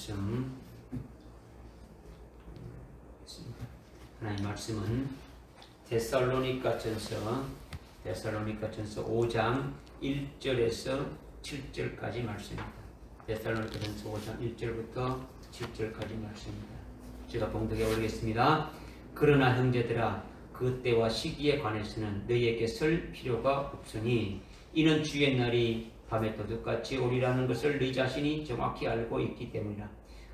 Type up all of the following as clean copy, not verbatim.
말씀. 하나님 말씀은 데살로니가전서 5장 1절에서 7절까지 말씀입니다. 데살로니가전서 5장 1절부터 7절까지 말씀입니다. 제가 봉독해 올리겠습니다. 그러나 형제들아, 그 때와 시기에 관해서는 너희에게 설 필요가 없으니 이는 주의 날이 밤에 도둑같이 오리라는 것을 너희 자신이 정확히 알고 있기 때문이라.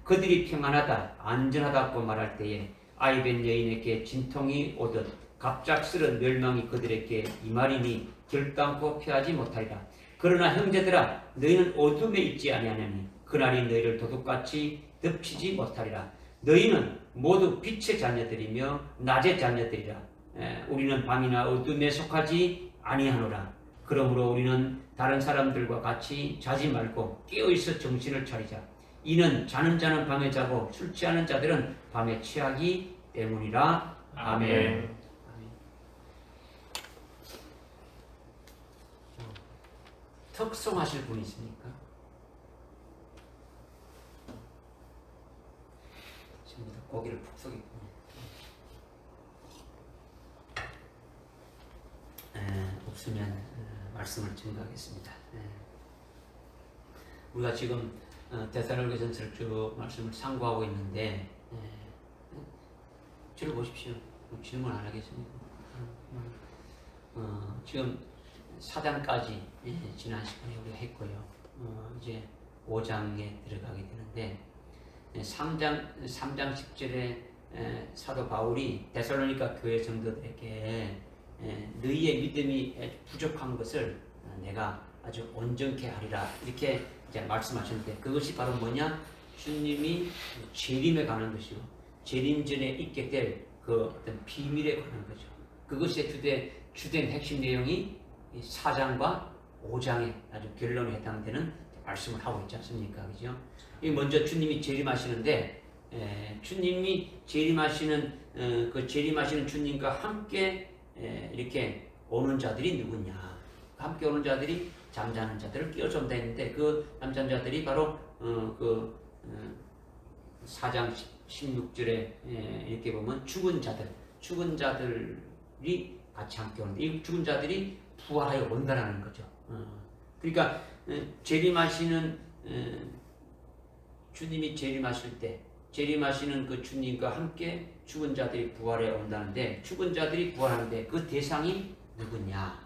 그들이 평안하다 안전하다고 말할 때에 아이벤 여인에게 진통이 오듯 갑작스런 멸망이 그들에게 임하리니 결단코 피하지 못하리라. 그러나 형제들아, 너희는 어둠에 있지 아니하나니 그날이 너희를 도둑같이 덮치지 못하리라. 너희는 모두 빛의 자녀들이며 낮의 자녀들이라. 우리는 밤이나 어둠에 속하지 아니하노라. 그러므로 우리는 다른 사람들과 같이 자지 말고 깨어있어 정신을 차리자. 이는 자는 자는 밤에 자고 술 취하는 자들은 밤에 취하기 때문이라. 아멘. 특송하실 분이 있습니까? 지금 고기를 푹 썩였군요. 없으면 말씀을 증거하겠습니다. 우리가 지금 데살로니가전서를 쭉 말씀을 상고하고 있는데 저를 보십시오. 질문 안 하겠습니다. 지금 4장까지 지난 시간에 우리가 했고요. 이제 5장에 들어가게 되는데 3장 10절에 사도 바울이 데살로니가 교회 성도들에게 너희의 믿음이 부족한 것을 내가 아주 온전케 하리라 이렇게 이제 말씀하셨는데, 그것이 바로 뭐냐? 주님이 재림에 관한 것이고 재림 전에 있게 될 그 어떤 비밀에 관한 거죠. 그것의 주된 핵심 내용이 4장과 5장의 아주 결론에 해당되는 말씀을 하고 있지 않습니까? 그죠? 먼저 주님이 재림하시는데, 주님이 재림하시는 그 재림하시는 주님과 함께 이렇게 오는 자들이 누구냐? 함께 오는 자들이 잠자는 자들을 끼워준다 했는데, 그 잠자는 자들이 바로 4장 16절에 이렇게 보면 죽은 자들이 같이 함께 오는데, 이 죽은 자들이 부활하여 온다라는 거죠. 그러니까 재림하시는 주님이 재림하실 때 재림하시는 그 주님과 함께 죽은 자들이 부활해 온다는데, 죽은 자들이 부활하는데 그 대상이 누구냐?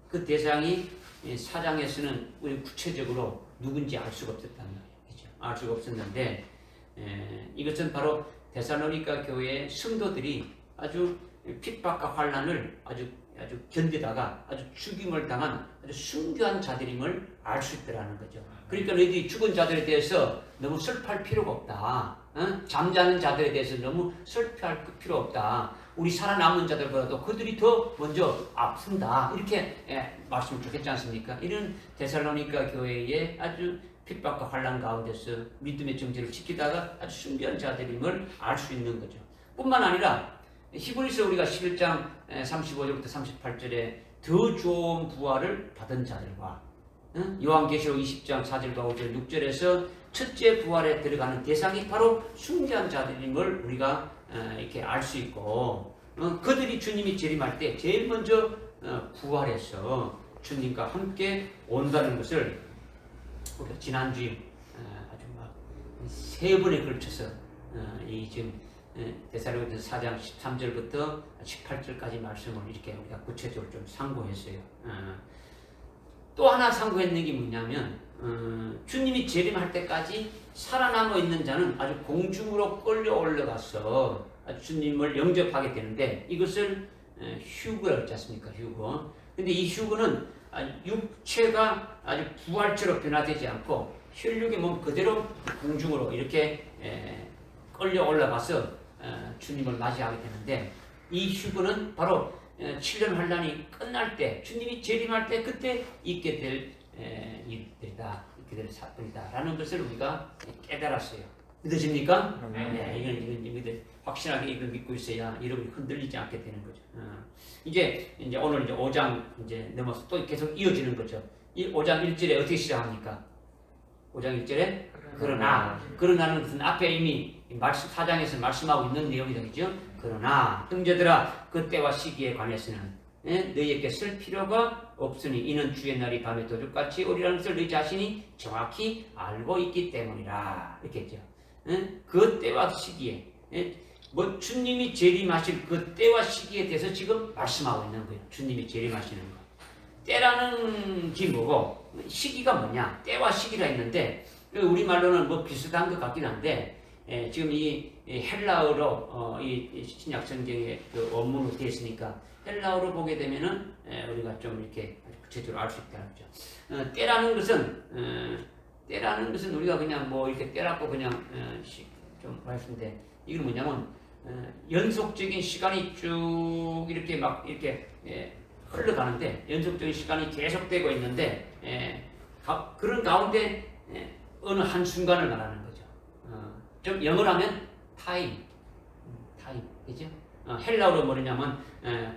그 대상이 4장에서는 우리 구체적으로 누군지 알 수가 없었단 말이죠. 알 수가 없었는데, 이것은 바로 데살로니가 교회의 성도들이 아주 핍박과 환난을 아주 견디다가 아주 죽임을 당한 아주 순교한 자들임을 알 수 있다는 거죠. 그러니까 너희들이 죽은 자들에 대해서 너무 슬퍼할 필요가 없다. 잠자는 자들에 대해서 너무 슬퍼할 필요 없다. 우리 살아남은 자들보다도 그들이 더 먼저 아픈다. 이렇게 말씀을 쭉 했지 않습니까? 이런 데살로니가 교회의 아주 핍박과 환난 가운데서 믿음의 정체를 지키다가 아주 순교한 자들임을 알 수 있는 거죠. 뿐만 아니라 히브리서 우리가 11장 35절부터 38절에 더 좋은 부활을 받은 자들과 요한계시록 20장 4절과 5절 6절에서 첫째 부활에 들어가는 대상이 바로 순교한 자들임을 우리가 이렇게 알 수 있고, 그들이 주님이 재림할 때 제일 먼저 부활해서 주님과 함께 온다는 것을 우리가 지난주에 아주 막 3번에 걸쳐서 이 지금 데살로니가전서 4장 13절부터 18절까지 말씀을 이렇게 우리가 구체적으로 좀 상고했어요. 또 하나 상고했는 게 뭐냐면, 주님이 재림할 때까지 살아남아 있는 자는 아주 공중으로 끌려 올라가서 아주 주님을 영접하게 되는데, 이것을 휴거라고 했지 않습니까? 휴거. 근데 이 휴거는 육체가 아주 부활체로 변화되지 않고 혈육의 몸 그대로 공중으로 이렇게 끌려 올라가서 주님을 맞이하게 되는데, 이 휴거는 바로 7년 환란이 끝날 때, 주님이 재림할 때 그때 있게 될 일들이다, 있게 될 사건이다 라는 것을 우리가 깨달았어요. 믿으십니까? 네, 이건 확실하게 이걸 믿고 있어야 여러분이 흔들리지 않게 되는 거죠. 이제 오늘 5장 넘어서 또 계속 이어지는 거죠. 이 5장 1절에 어떻게 시작합니까? 5장 1절에 그러나는 무슨 앞에 이미 말씀 4장에서 말씀하고 있는 내용이다. 그죠? 그러나 형제들아 그 때와 시기에 관해서는 너희에게 쓸 필요가 없으니 이는 주의 날이 밤에 도둑같이 오리라는 것을 너희 자신이 정확히 알고 있기 때문이라. 이렇게 했죠. 그 때와 시기에 뭐 주님이 재림하실 그 때와 시기에 대해서 지금 말씀하고 있는 거예요. 주님이 재림하시는 거. 때라는 게 뭐고 시기가 뭐냐? 때와 시기라 했는데 우리말로는 뭐 비슷한 것 같긴 한데 지금 이 헬라어로 이 신약 성경의 그 원문으로 되어 있으니까 헬라어로 보게 되면은 우리가 좀 이렇게 구체적으로 알 수 있다는 거죠. 때라는 것은 우리가 그냥 뭐 이렇게 때라고 그냥 좀 말씀인데 이건 뭐냐면 연속적인 시간이 쭉 이렇게 막 이렇게 흘러가는데 연속적인 시간이 계속되고 있는데 그런 가운데 어느 한 순간을 말하는 거죠. 좀 영어로 하면 타임, 그죠? 헬라어로 뭐냐면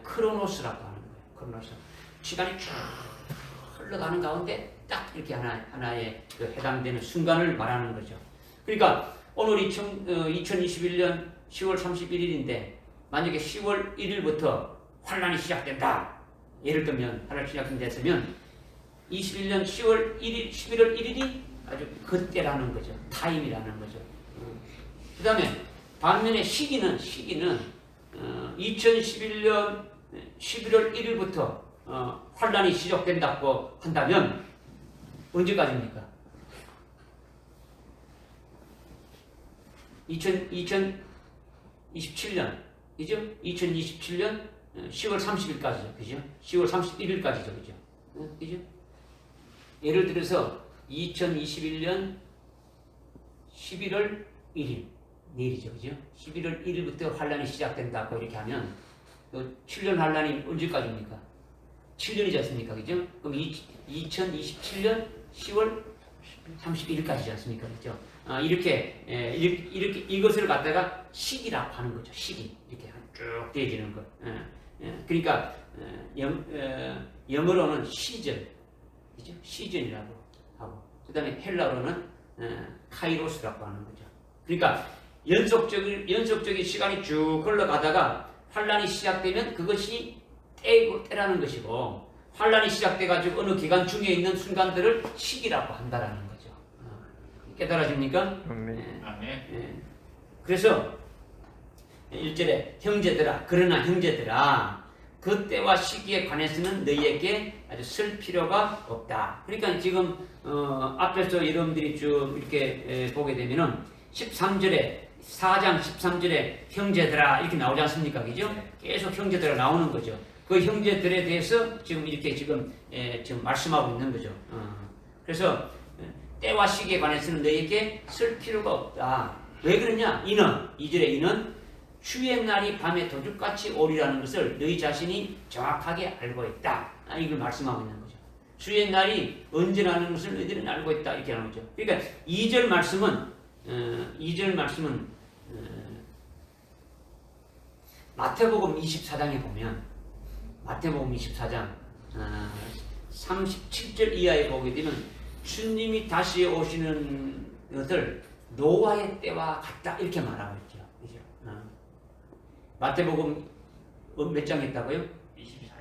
크로노스라고 하는 거예요. 크로노스. 시간이 쭉 흘러가는 가운데 딱 이렇게 하나의 그 해당되는 순간을 말하는 거죠. 그러니까 오늘이 2021년 10월 31일인데 만약에 10월 1일부터 환란이 시작된다. 예를 들면 환란이 시작됐으면 21년 10월 1일, 11월 1일이 아주 그때라는 거죠. 타임이라는 거죠. 그 다음에 반면에 시기는 2011년 11월 1일부터 환란이 시작된다고 한다면 언제까지입니까? 2027년, 그죠? 2027년 10월 30일까지죠, 그죠? 10월 31일까지죠, 그죠? 그죠? 예를 들어서 2021년 11월 1일, 내일이죠, 그죠? 11월 1일부터 환란이 시작된다고 이렇게 하면 7년 환란이 언제까지입니까? 7년이지 않습니까, 그죠? 그럼 2027년 10월 31일까지지 않습니까, 그죠? 이렇게 이것을 갖다가 시기라고 하는 거죠. 시기 이렇게 쭉 되어지는 것. 그러니까 영어로는 시즌, 그죠? 시즌이라고 하고, 그다음에 헬라어로는 카이로스라고 하는 거죠. 그러니까 연속적인 시간이 쭉 흘러가다가 환란이 시작되면 그것이 때라는 것이고, 환란이 시작돼가지고 어느 기간 중에 있는 순간들을 시기라고 한다라는 거죠. 깨달아집니까? 그래서 1절에 형제들아, 그러나 형제들아, 그 때와 시기에 관해서는 너희에게 아주 쓸 필요가 없다. 그러니까 지금 앞에서 여러분들이 쭉 이렇게 보게 되면은 13절에 4장 13절에 형제들아 이렇게 나오지 않습니까? 그죠? 계속 형제들아 나오는 거죠. 그 형제들에 대해서 지금 이렇게 지금 말씀하고 있는 거죠. 그래서 때와 시기에 관해서는 너희에게 쓸 필요가 없다. 왜 그러냐? 이는 2절에 이는 주의 날이 밤에 도둑같이 오리라는 것을 너희 자신이 정확하게 알고 있다. 이걸 말씀하고 있는 거죠. 주의 날이 언제라는 것을 너희들은 알고 있다. 이렇게 하는 거죠. 그러니까 2절 말씀은 마태복음 24장에 보면 마태복음 24장 37절 이하에 보게 되면 주님이 다시 오시는 것을 노아의 때와 같다 이렇게 말하고 있죠. 그죠? 마태복음 몇 장 있다고요?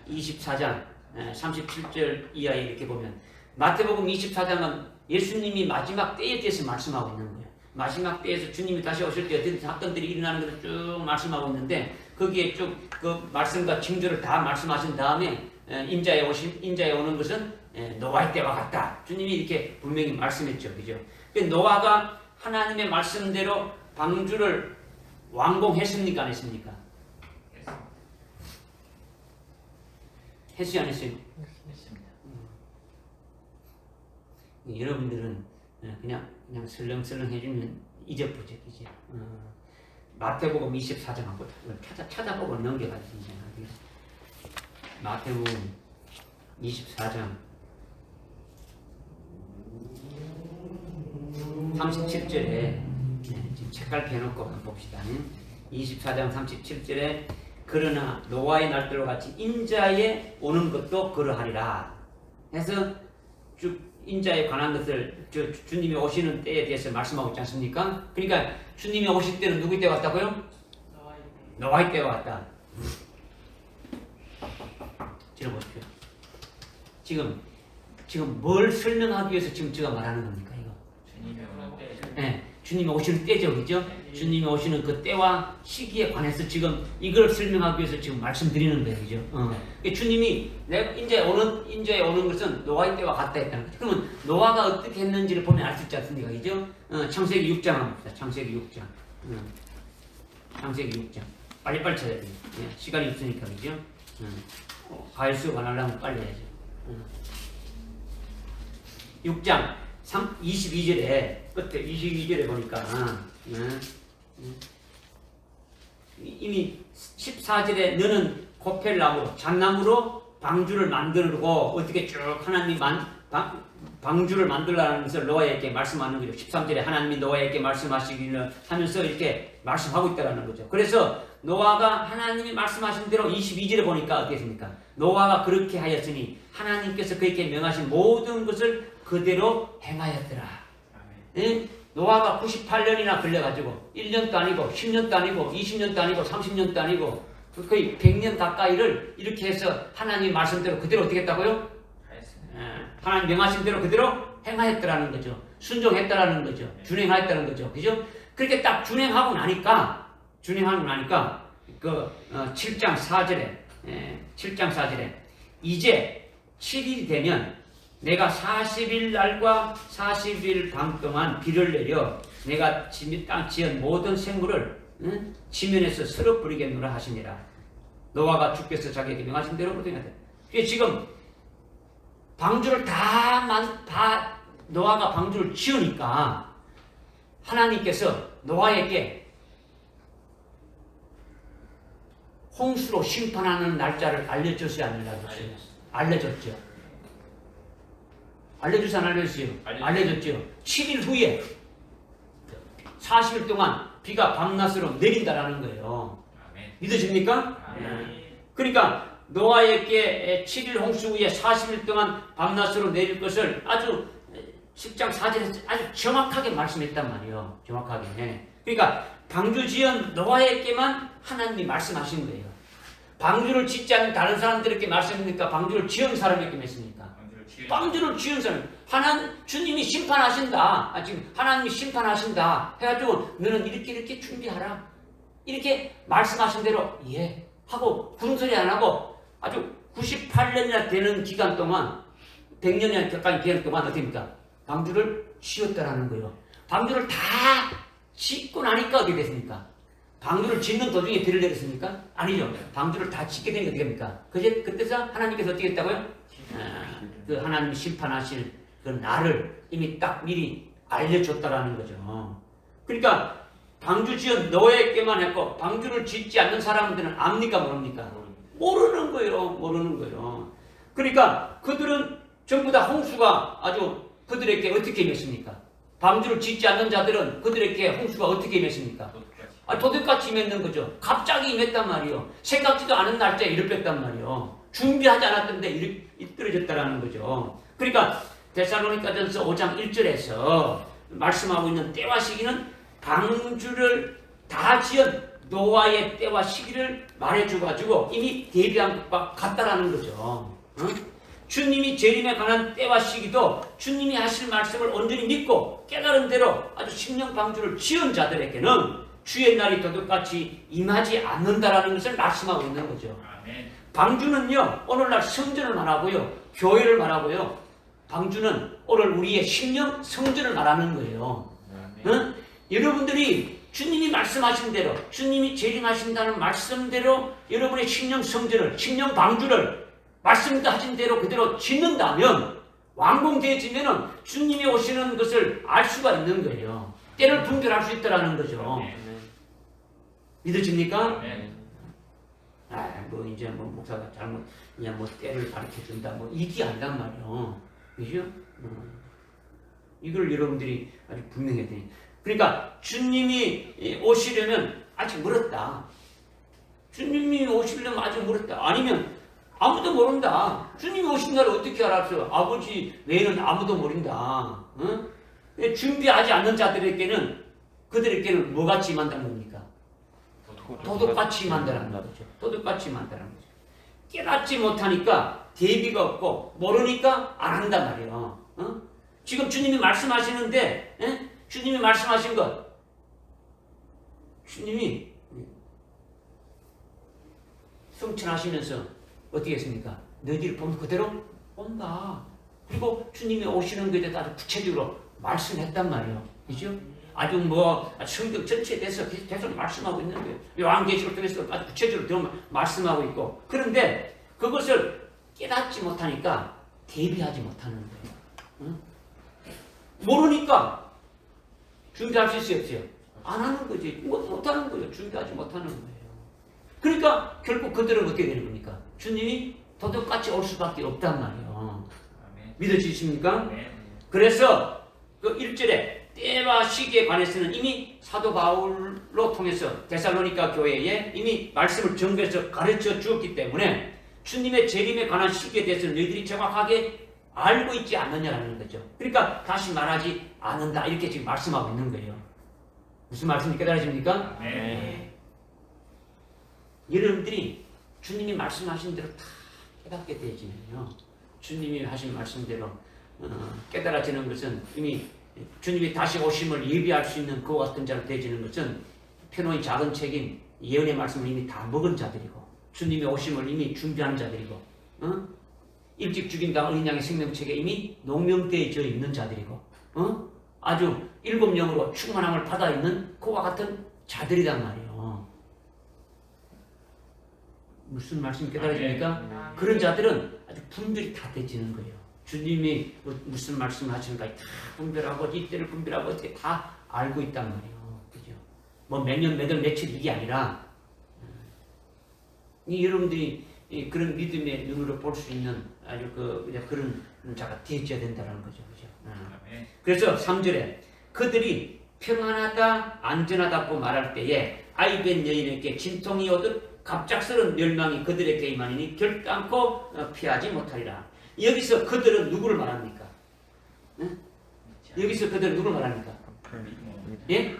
24장 37절 이하에 이렇게 보면 마태복음 24장은 예수님이 마지막 때에 대해서 말씀하고 있는 거예요. 마지막 때에서 주님이 다시 오실 때 어떤 사건들이 일어나는 것을 쭉 말씀하고 있는데 거기에 쭉 그 말씀과 징조를 다 말씀하신 다음에 인자에 오는 것은 노아의 때와 같다. 주님이 이렇게 분명히 말씀했죠. 그죠? 노아가 하나님의 말씀대로 방주를 완공했습니까? 안 했습니까? 했어요? 안 했어요? 했습니다. 여러분들은 그냥 설렁설렁 해주면 잊어보죠. 이제 마태복음 24장 한번 찾아보고 넘겨가시죠. 마태복음 24장 37절에 지금 책갈피 해놓고 한번 봅시다. 24장 37절에 그러나 노아의 날들과 같이 인자에 오는 것도 그러하리라 해서 쭉 인자에 관한 것을 주님이 오시는 때에 대해서 말씀하고 있지 않습니까? 그러니까 주님이 오실 때는 누구 때 왔다고요? 노아의 때가 왔다. 지금 보십시오. 지금 뭘 설명하기 위해서 지금 제가 말하는 겁니까? 이거. 주님이 오는 때. 네, 주님이 오시는 때죠, 그죠? 주님이 오시는 그 때와 시기에 관해서 지금 이걸 설명하기 위해서 지금 말씀드리는 거예요, 그죠? 주님이 인자에 오는 것은 노아의 때와 같다 했다는 거죠. 그러면 노아가 어떻게 했는지를 보면 알 수 있지 않습니까, 그죠? 창세기 6장 한번 봅시다. 창세기 6장. 창세기 6장. 빨리빨리 찾아야 돼요. 시간이 없으니까, 그죠? 과일수 관하려면 빨리 해야죠. 6장 22절에 끝에 22절에 보니까 이미 14절에 너는 고펠나무로 잣나무로 방주를 만들고 어떻게 쭉 하나님이 방주를 만들라는 것을 노아에게 말씀하는 거죠. 13절에 하나님이 노아에게 말씀하시기를 하면서 이렇게 말씀하고 있다는 거죠. 그래서 노아가 하나님이 말씀하신 대로 22절에 보니까 어떻습니까? 노아가 그렇게 하였으니 하나님께서 그에게 명하신 모든 것을 그대로 행하였더라. 예? 노아가 98년이나 걸려가지고 1년도 아니고 10년도 아니고 20년도 아니고 30년도 아니고 거의 100년 가까이를 이렇게 해서 하나님 말씀대로 그대로 어떻게 했다고요? 하나님 명하신 대로 그대로 행하였더라는 거죠. 순종했다라는 거죠. 준행하였다는 거죠. 그죠? 그렇게 딱 준행하고 나니까 그 7장 4절에 이제 7일이 되면 내가 40일 날과 40일 밤 동안 비를 내려 내가 땅 지은 모든 생물을 지면에서 서로 뿌리겠노라 하시니라. 노아가 주께서 자기에게 명하신 대로 그렇게 지금 방주를 노아가 방주를 지으니까 하나님께서 노아에게 홍수로 심판하는 날짜를 알려줬어요, 안 알려줬어요? 알려줬죠. 알려주지 안 알려줬어요? 알려줬죠. 7일 후에 40일 동안 비가 밤낮으로 내린다라는 거예요. 믿으십니까? 그러니까 노아에게 7일 홍수 후에 40일 동안 밤낮으로 내릴 것을 아주 10장 4절에서 아주 정확하게 말씀했단 말이에요. 정확하게. 그러니까 방주 지은 노아에게만 하나님이 말씀하신 거예요. 방주를 짓지 않는 다른 사람들에게 말씀하니까 방주를 지은 사람에게 말씀입니까? 방주를 지은 사람. 주님이 심판하신다. 지금 하나님이 심판하신다. 해가지고 너는 이렇게 준비하라. 이렇게 말씀하신 대로 예 하고 구름소리 안 하고 아주 98년이나 되는 기간 동안 100년이나 가까이 기간 동안 어떻습니까? 방주를 지었다라는 거예요. 방주를 다 짓고 나니까 어떻게 됐습니까? 방주를 짓는 도중에 비를 내렸습니까? 아니죠. 방주를 다 짓게 되니까 어떻게 됩니까? 그때서 하나님께서 어떻게 했다고요? 그 하나님이 심판하실 그 날을 이미 딱 미리 알려줬다라는 거죠. 그러니까 방주 지은 노아에게만 했고 방주를 짓지 않는 사람들은 압니까 모릅니까? 모르는 거예요. 그러니까 그들은 전부 다 홍수가 아주 그들에게 어떻게 임했습니까? 방주를 짓지 않는 자들은 그들에게 홍수가 어떻게 임했습니까? 도둑같이 임했는 거죠. 갑자기 임했단 말이에요. 생각지도 않은 날짜에 이르렀단 말이에요. 준비하지 않았던데 이끌어졌다라는 거죠. 그러니까 데살로니가전서 5장 1절에서 말씀하고 있는 때와 시기는 방주를 다 지은 노아의 때와 시기를 말해줘가지고 이미 대비한 것과 같다라는 거죠. 주님이 재림에 관한 때와 시기도 주님이 하실 말씀을 온전히 믿고 깨달은 대로 아주 심령 방주를 지은 자들에게는 주의 날이 도둑같이 임하지 않는다라는 것을 말씀하고 있는 거죠. 아멘. 방주는요 오늘날 성전을 말하고요 교회를 말하고요 방주는 오늘 우리의 심령 성전을 말하는 거예요. 여러분들이 주님이 말씀하신 대로 주님이 재림하신다는 말씀대로 여러분의 심령 성전을 심령 방주를 말씀하신 대로 그대로 짓는다면 완공되어지면 주님이 오시는 것을 알 수가 있는 거예요. 때를 분별할 수 있다는 거죠. 믿으십니까? 이제 목사가 잘못 그냥 때를 가르쳐 준다 이게 아니란 말이에요. 그죠? 이걸 여러분들이 아주 분명해야 돼요. 그러니까 주님이 오시려면 아직 멀었다. 주님이 오시려면 아직 멀었다. 아니면 아무도 모른다. 주님이 오신 날 어떻게 알았어요? 아버지 외에는 아무도 모른다. 어? 준비하지 않는 자들에게는 그들에게는 뭐같이 임한다는 겁니까? 도둑같이 임한다는 거죠. 도둑같이 임한다는 거죠. 깨닫지 못하니까 대비가 없고 모르니까 안 한단 말이에요. 어? 지금 주님이 말씀하시는데 주님이 말씀하신 것 주님이 성천하시면서 어떻게 했습니까? 너희들이 보면 그대로 온다. 그리고 주님이 오시는 것에 대해서 아주 구체적으로 말씀했단 말이에요. 그죠? 아주 성경 전체에 대해서 계속 말씀하고 있는 거예요. 요한계시록 통해서 아주 구체적으로 말씀하고 있고. 그런데 그것을 깨닫지 못하니까 대비하지 못하는 거예요. 응? 모르니까 준비할 수 있어요, 없어요? 안 하는 거지. 못하는 거예요. 준비하지 못하는 거예요. 그러니까 결국 그들은 어떻게 되는 겁니까? 주님이 도둑같이 올 수밖에 없단 말이에요. 믿어지십니까? 그래서 그 1절에 때와 시기에 관해서는 이미 사도 바울로 통해서 데살로니가 교회에 이미 말씀을 전개해서 가르쳐 주었기 때문에 주님의 재림에 관한 시기에 대해서는 너희들이 정확하게 알고 있지 않느냐라는 거죠. 그러니까 다시 말하지 않는다 이렇게 지금 말씀하고 있는 거예요. 무슨 말씀이 깨달아집니까? 네. 여러분들이 주님이 말씀하신 대로 다 깨닫게 되어지면요. 주님이 하신 말씀대로 깨달아지는 것은 이미 주님이 다시 오심을 예비할 수 있는 그와 같은 자로 되어지는 것은 편호의 작은 책임 예언의 말씀을 이미 다 먹은 자들이고 주님의 오심을 이미 준비하는 자들이고 일찍 죽인다 어린 양의 생명책에 이미 농명되어져 있는 자들이고 아주 일곱 영으로 충만함을 받아 있는 그와 같은 자들이란 말이에요. 무슨 말씀 깨달아집니까? 그런 자들은 아주 분별이 다 되지는 거예요. 주님이 무슨 말씀을 하시는가 다 분별하고 이때를 분별하고 어떻게 다 알고 있단 말이에요. 그죠? 뭐 몇 년, 몇 월, 며칠 이게 아니라 여러분들이 그런 믿음의 눈으로 볼 수 있는 아주 그런 자가 되어져야 된다는 거죠. 그죠? 그래서 3절에 그들이 평안하다, 안전하다고 말할 때에 아이벤 여인에게 진통이 오듯 갑작스러운 멸망이 그들에게 임하니 결단코 피하지 못하리라. 여기서 그들은 누구를 말합니까? 여기서 그들은 누구를 말합니까? 예?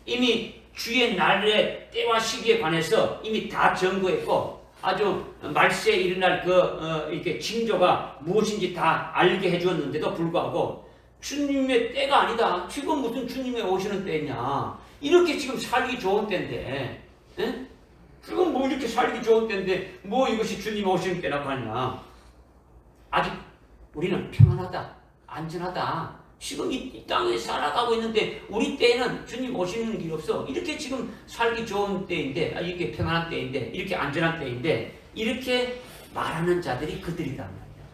이미 주의 날의 때와 시기에 관해서 이미 다 증거했고 아주 말세에 일어날 이렇게 징조가 무엇인지 다 알게 해주었는데도 불구하고 주님의 때가 아니다. 지금 무슨 주님의 오시는 때냐? 이렇게 지금 살기 좋은 때인데, 예? 지금 뭐 이렇게 살기 좋은 때인데 뭐 이것이 주님 오시는 때라고 하냐? 아직 우리는 평안하다, 안전하다. 지금 이 땅에 살아가고 있는데 우리 때에는 주님 오시는 길 없어. 이렇게 지금 살기 좋은 때인데, 이렇게 평안한 때인데, 이렇게 안전한 때인데 이렇게 말하는 자들이 그들이란 말이야.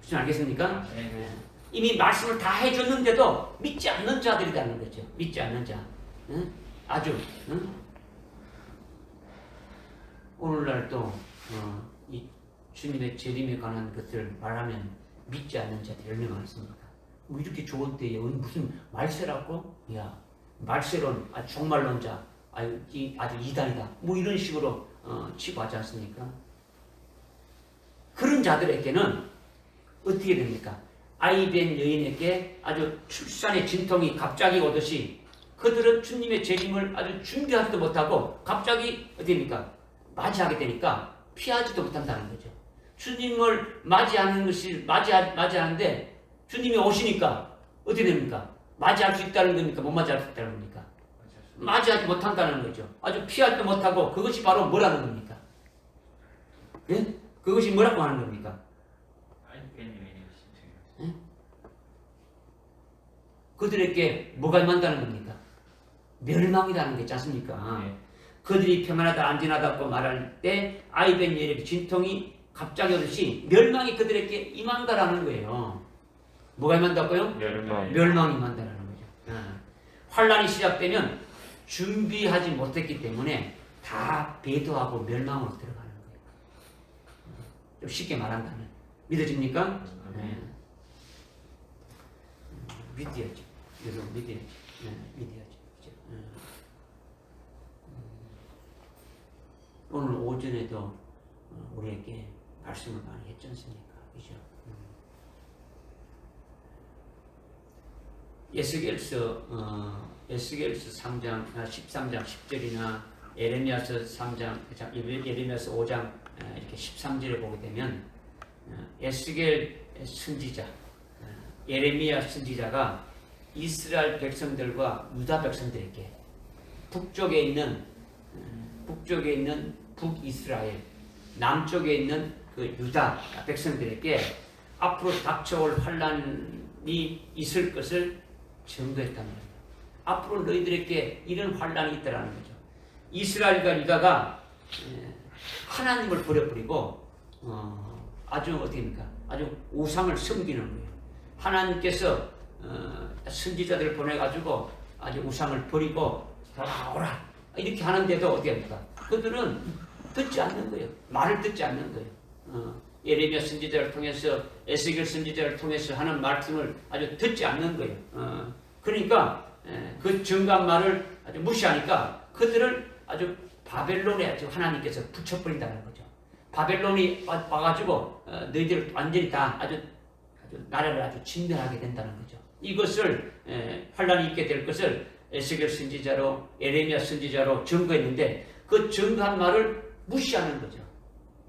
무슨 알겠습니까? 네. 이미 말씀을 다 해줬는데도 믿지 않는 자들이라는 거죠. 믿지 않는 자. 응? 아주 응? 오늘날 또 이 주님의 재림에 관한 것을 말하면 믿지 않는 자들이 얼마나 많습니까? 뭐 이렇게 좋은 때에 무슨 말세라고? 야 말세론 종말론자 아주 이단이다. 뭐 이런 식으로 치부하지 않습니까? 그런 자들에게는 어떻게 됩니까? 아이벤 여인에게 아주 출산의 진통이 갑자기 오듯이 그들은 주님의 재림을 아주 준비하지도 못하고 갑자기 어떻게 됩니까? 맞이하게 되니까 피하지도 못한다는 거죠. 주님을 맞이하는 것이 맞이하는데 주님이 오시니까 어떻게 됩니까? 맞이할 수 있다는 겁니까? 못 맞이할 수 있다는 겁니까? 맞이하지 못한다는 거죠. 아주 피하지도 못하고 그것이 바로 뭐라는 겁니까? 예? 그것이 뭐라고 하는 겁니까? 예? 그들에게 뭐가 임한다는 겁니까? 멸망이라는 게 있지 않습니까? 네. 그들이 평안하다 안전하다고 말할 때 아이벤 여인에게 진통이 갑자기 오듯이 멸망이 그들에게 임한다라는 거예요. 뭐가 임한다고요? 멸망이 임한다라는 거죠. 환란이 시작되면 준비하지 못했기 때문에 다 배도하고 멸망으로 들어가는 거예요. 좀 쉽게 말한다면 믿어집니까? 네. 믿어야죠. 여러분 믿어야죠. 믿어야죠. 오늘 오전에도 우리에게 말씀을 많이 했지 않습니까? 그죠? 에스겔서 3장 13장 10절이나 예레미야서 3장 예레미야서 5장 이렇게 13절에 보게 되면 에스겔 선지자 예레미야 선지자가 이스라엘 백성들과 유다 백성들에게 북쪽에 있는 북이스라엘 남쪽에 있는 그 유다 백성들에게 앞으로 닥쳐올 환란이 있을 것을 증거했단 말이에요. 앞으로 너희들에게 이런 환란이 있다라는 거죠. 이스라엘과 유다가 하나님을 버려버리고 아주 어떻게입니까? 아주 우상을 섬기는 거예요. 하나님께서 선지자들을 보내가지고 아주 우상을 버리고 돌아오라 이렇게 하는데도 어떻게 합니까? 그들은 듣지 않는 거예요. 말을 듣지 않는 거예요. 예레미야 선지자를 통해서 에스겔 선지자를 통해서 하는 말씀을 아주 듣지 않는 거예요. 그러니까 그 증거한 말을 아주 무시하니까 그들을 아주 바벨론에 아주 하나님께서 붙여버린다는 거죠. 바벨론이 와가지고 너희들을 완전히 다 아주 나라를 아주 진멸하게 된다는 거죠. 이것을 환란이 있게 될 것을 에스겔 선지자로 예레미야 선지자로 증거했는데 그 증거한 말을 무시하는 거죠.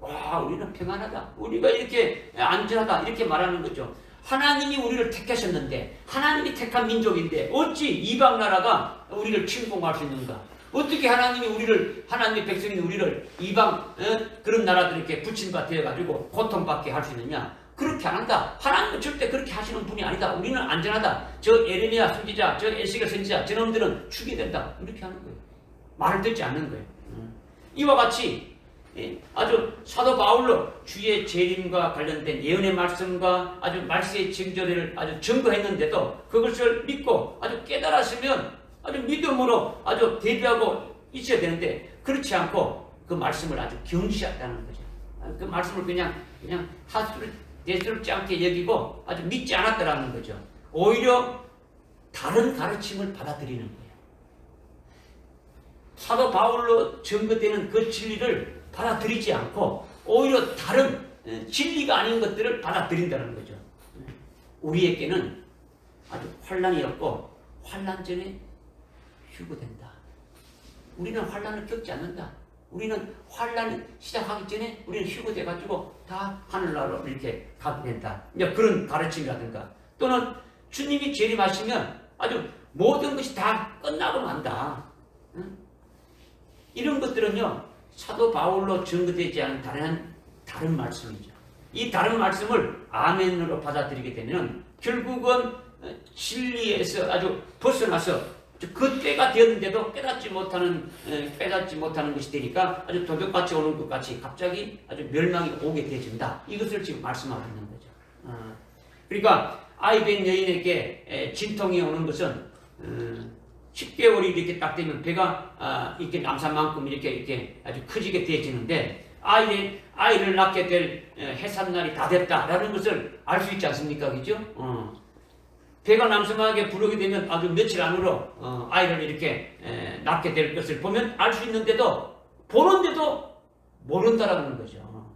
와, 우리는 평안하다. 우리가 이렇게 안전하다. 이렇게 말하는 거죠. 하나님이 우리를 택하셨는데 하나님이 택한 민족인데 어찌 이방 나라가 우리를 침공할 수 있는가? 어떻게 하나님의 백성인 우리를 이방 그런 나라들에게 붙임받아 가지고 고통받게 할 수 있느냐? 그렇게 안 한다. 하나님은 절대 그렇게 하시는 분이 아니다. 우리는 안전하다. 저 예레미야 선지자, 저 에스겔 선지자, 저놈들은 죽게 된다. 이렇게 하는 거예요. 말을 듣지 않는 거예요. 이와 같이 아주 사도 바울로 주의 재림과 관련된 예언의 말씀과 아주 말세의 징조를 아주 증거했는데도 그것을 믿고 아주 깨달았으면 아주 믿음으로 아주 대비하고 있어야 되는데 그렇지 않고 그 말씀을 아주 경시했다는 거죠. 그 말씀을 그냥 대수롭지 않게 여기고 아주 믿지 않았다라는 거죠. 오히려 다른 가르침을 받아들이는 거예요. 사도 바울로 증거되는 그 진리를 받아들이지 않고 오히려 다른 진리가 아닌 것들을 받아들인다는 거죠. 우리에게는 아주 환란이 없고 환란 전에 휴거된다. 우리는 환란을 겪지 않는다. 우리는 환란이 시작하기 전에 우리는 휴거돼가지고 다 하늘나라로 이렇게 가게 된다. 이제 그런 가르침이라든가 또는 주님이 재림하시면 아주 모든 것이 다 끝나고 만다. 이런 것들은요 사도 바울로 증거되지 않은 다른 말씀이죠. 이 다른 말씀을 아멘으로 받아들이게 되면 결국은 진리에서 아주 벗어나서 그 때가 되었는데도 깨닫지 못하는 것이 되니까 아주 도둑같이 오는 것 같이 갑자기 아주 멸망이 오게 되어진다. 이것을 지금 말씀하고 있는 거죠. 그러니까 아이 된 여인에게 진통이 오는 것은 10개월이 이렇게 딱 되면 배가 이렇게 남산만큼 이렇게 아주 커지게 되어지는데 아이를 낳게 될 해산날이 다 됐다라는 것을 알 수 있지 않습니까? 그죠? 배가 남성하게 부르게 되면 아주 며칠 안으로 아이를 이렇게 낳게 될 것을 보면 알 수 있는데도 보는데도 모른다라는 거죠.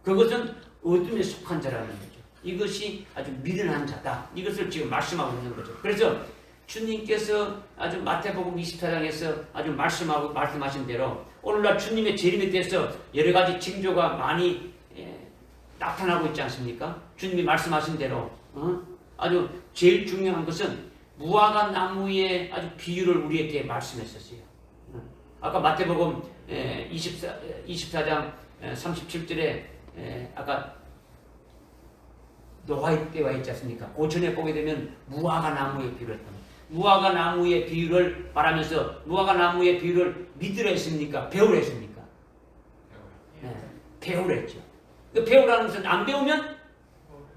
그것은 어둠에 속한 자라는 거죠. 이것이 아주 미련한 자다. 이것을 지금 말씀하고 있는 거죠. 그래서 주님께서 아주 마태복음 24장에서 아주 말씀하신 대로 오늘날 주님의 재림에 대해서 여러 가지 징조가 많이 나타나고 있지 않습니까? 주님이 말씀하신 대로 아주 제일 중요한 것은 무화과 나무의 아주 비유를 우리에게 말씀했었어요. 아까 마태복음 24장 37절에 아까 노아의 때와 있지 않습니까? 그 전에 보게 되면 무화과 나무의 비유를 했다. 무화과 나무의 비유를 말하면서 무화과 나무의 비유를 믿으라 했습니까? 배우라 했습니까? 배우라 했죠. 배우라는 것은 안 배우면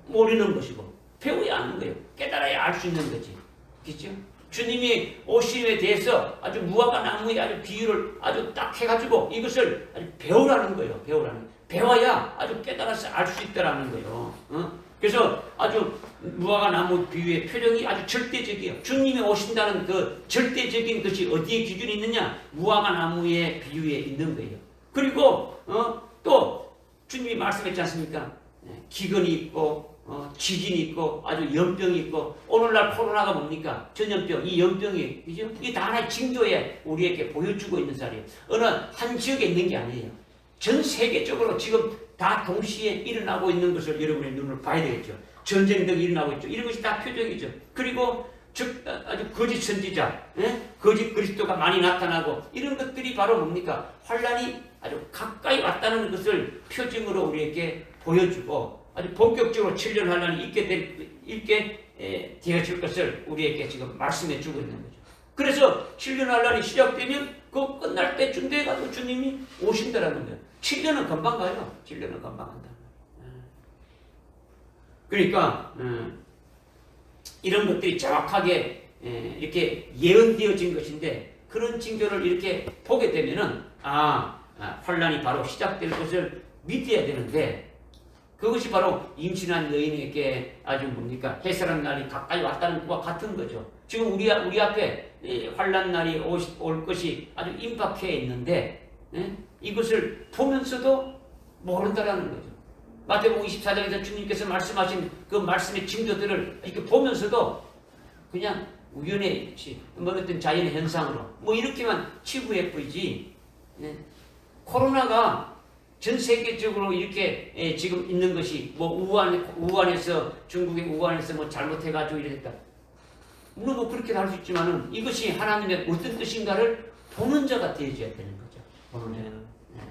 모르는 것이고 배워야 하는 거예요. 깨달아야 알 수 있는 거지. 그렇죠? 주님이 오심에 대해서 아주 무화과 나무의 아주 비유를 아주 딱 해가지고 이것을 아주 배우라는 거예요. 배워야 아주 깨달아서 알 수 있다라는 거예요. 그래서 아주 무화과 나무 비유의 표정이 아주 절대적이에요. 주님이 오신다는 그 절대적인 것이 어디에 기준이 있느냐? 무화과 나무의 비유에 있는 거예요. 그리고 또 주님이 말씀했지 않습니까? 기근이 있고 지진이 있고 아주 연병이 있고 오늘날 코로나가 뭡니까? 전염병, 이 연병이 그죠? 이게 다 하나의 징조에 우리에게 보여주고 있는 자리예요. 어느 한 지역에 있는 게 아니에요. 전 세계적으로 지금 다 동시에 일어나고 있는 것을 여러분의 눈으로 봐야 되겠죠. 전쟁 등 일어나고 있죠. 이런 것이 다 표적이죠. 그리고 아주 거짓 선지자, 거짓 그리스도가 많이 나타나고 이런 것들이 바로 뭡니까? 환란이 아주 가까이 왔다는 것을 표징으로 우리에게 보여주고 아주 본격적으로 7년 환란이 있게 되어질 것을 우리에게 지금 말씀해 주고 있는 거죠. 그래서 7년 환란이 시작되면 그 끝날 때쯤 돼가지고 주님이 오신다라는 거예요. 7년은 금방 가요. 7년은 금방 간다. 그러니까 이런 것들이 정확하게 이렇게 예언되어진 것인데 그런 징조를 이렇게 보게 되면은 환란이 바로 시작될 것을 믿어야 되는데 그것이 바로 임신한 여인에게 아주 뭡니까? 해설한 날이 가까이 왔다는 것과 같은 거죠. 지금 우리 앞에 환란 날이 올 것이 아주 임박해 있는데 이것을 보면서도 모른다라는 거죠. 마태복음 24장에서 주님께서 말씀하신 그 말씀의 징조들을 이렇게 보면서도 그냥 우연의 어떤 자연의 현상으로 이렇게만 치부해 보이지 코로나가 전 세계적으로 이렇게 지금 있는 것이 우한에서 중국의 우한에서 잘못해가지고 이랬다. 물론 그렇게 할 수 있지만은 이것이 하나님의 어떤 뜻인가를 보는 자가 되어줘야 되는 거죠. 보는 자.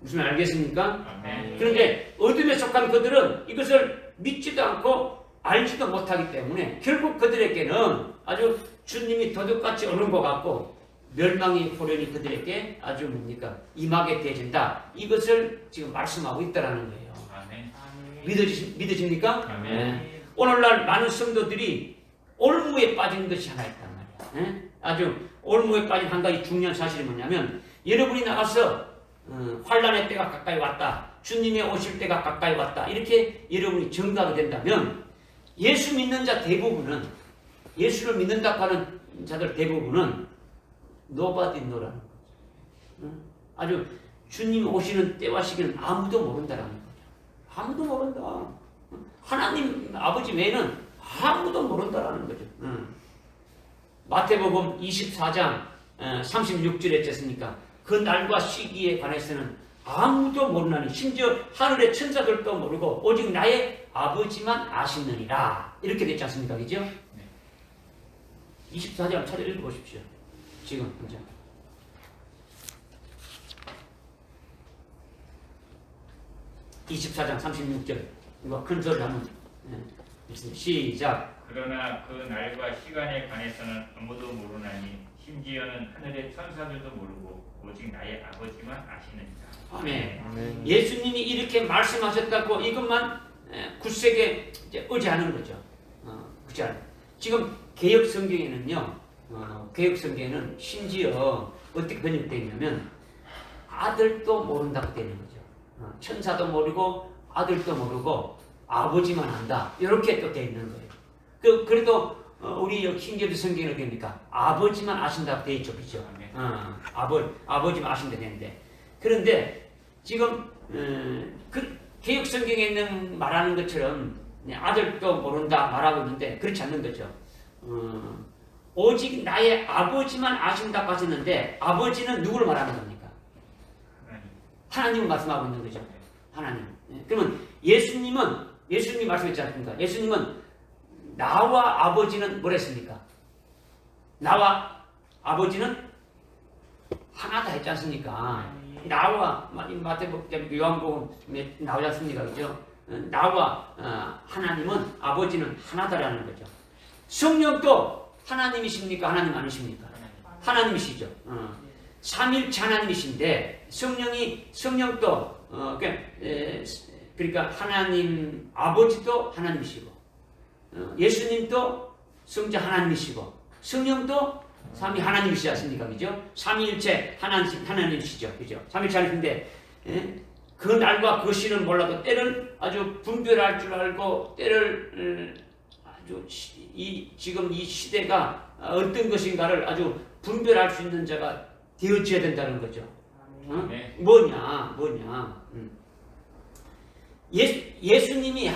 무슨 말 알겠습니까? 그런데 어둠에 속한 그들은 이것을 믿지도 않고 알지도 못하기 때문에 결국 그들에게는 아주 주님이 도둑같이 오는 것 같고 멸망의 호련이 그들에게 아주 임하게 되어진다. 이것을 지금 말씀하고 있다라는 거예요. 믿어집니까? 오늘날 많은 성도들이 올무에 빠진 것이 하나 있단 말이야. 아주 올무에 빠진 한 가지 중요한 사실이 뭐냐면 여러분이 나가서 환란의 때가 가까이 왔다. 주님이 오실 때가 가까이 왔다. 이렇게 여러분이 정답이 된다면 예수 믿는 자 대부분은 예수를 믿는다고 하는 자들 대부분은 nobody know라는 거죠. 아주 주님 오시는 때와 시기는 아무도 모른다라는 거죠. 아무도 모른다. 하나님 아버지 외에는 아무도 모른다라는 거죠. 마태복음 24장 36절에 했습니까? 그 날과 시기에 관해서는 아무도 모르나니 심지어 하늘의 천사들도 모르고 오직 나의 아버지만 아시느니라. 이렇게 됐지 않습니까? 그죠? 24장 찾아 읽어보십시오. 지금 먼저. (24장 36절) 이거 큰 소리 한번 시작. 그러나 그 날과 시간에 관해서는 아무도 모르나니 심지어는 하늘의 천사들도 모르고 오직 나의 아버지만 아시느니라. 아멘. 예수님이 이렇게 말씀하셨다고 이것만 굳세게 의지하는 거죠. 그렇지 않아요. 지금 개역 성경에는요. 개역 성경에는 심지어 어떻게 번역되어 있냐면 아들도 모른다고 되는 거죠. 천사도 모르고 아들도 모르고 아버지만 안다. 이렇게 또 되어 있는 거예요. 그래도 우리 킹제임스 성경은 어떻게 됩니까? 아버지만 아신다고 되어 있죠. 그죠? 아버지만 아신다 되는데 그런데 지금 그 개역 성경에 있는 말하는 것처럼 아들도 모른다 말하고 있는데 그렇지 않는 거죠. 오직 나의 아버지만 아신다고 하셨는데 아버지는 누구를 말하는 겁니까? 하나님을 말씀하고 있는 거죠. 하나님. 그러면 예수님 말씀했지 않습니까? 예수님은 나와 아버지는 뭐랬습니까? 나와 아버지는 하나다 했지 않습니까? 나와 마태복음 요한복음 나오지 않습니까? 그죠? 나와 하나님은 아버지는 하나다라는 거죠. 성령도 하나님이십니까? 하나님 아니십니까? 하나님이시죠. 삼일체 하나님이신데 성령도 그러니까 하나님 아버지도 하나님이시고 예수님도 성자 하나님이시고 성령도 삼위 하나님이시지 않습니까? 그죠? 삼위일체 하나님이시죠. 그죠? 삼위일체 하나님인데 그 날과 그 시는 몰라도 때를 아주 분별할 줄 알고 때를 아주 지금 이 시대가 어떤 것인가를 아주 분별할 수 있는 자가 되어져야 된다는 거죠. 뭐냐? 예수님이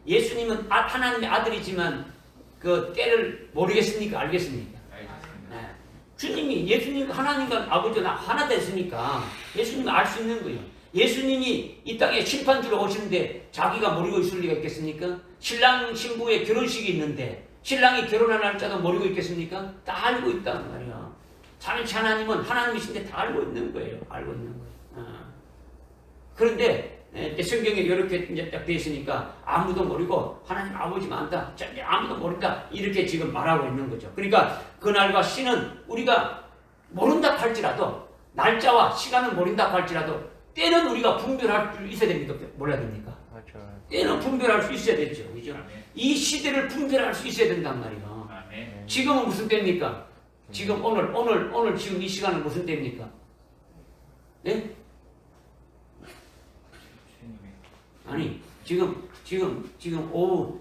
예수님은 하나님의 아들이지만 그 때를 모르겠습니까? 알겠습니까? 알겠습니다. 네. 주님이 예수님 하나님과 아버지가 하나 됐으니까 예수님은 알 수 있는 거예요. 예수님이 이 땅에 심판주로 오시는데 자기가 모르고 있을 리가 있겠습니까? 신랑 신부의 결혼식이 있는데 신랑이 결혼할 날짜도 모르고 있겠습니까? 다 알고 있단 말이야. 참치 하나님은 하나님이신데 다 알고 있는 거예요. 알고 있는 거예요. 그런데 성경에 이렇게 이제 딱 되어 있으니까 아무도 모르고 하나님 아버지만 안다. 아무도 모른다. 이렇게 지금 말하고 있는 거죠. 그러니까 그날과 시는 우리가 모른다 할지라도 날짜와 시간은 모른다 할지라도 때는 우리가 분별할 수 있어야 됩니까? 몰라야 됩니까? 맞죠. 때는 분별할 수 있어야 되죠. 그죠? 이 시대를 분별할 수 있어야 된단 말이에요. 아멘. 지금은 무슨 때입니까? 지금 오늘 지금 이 시간은 무슨 때입니까? 예? 아니 지금 오후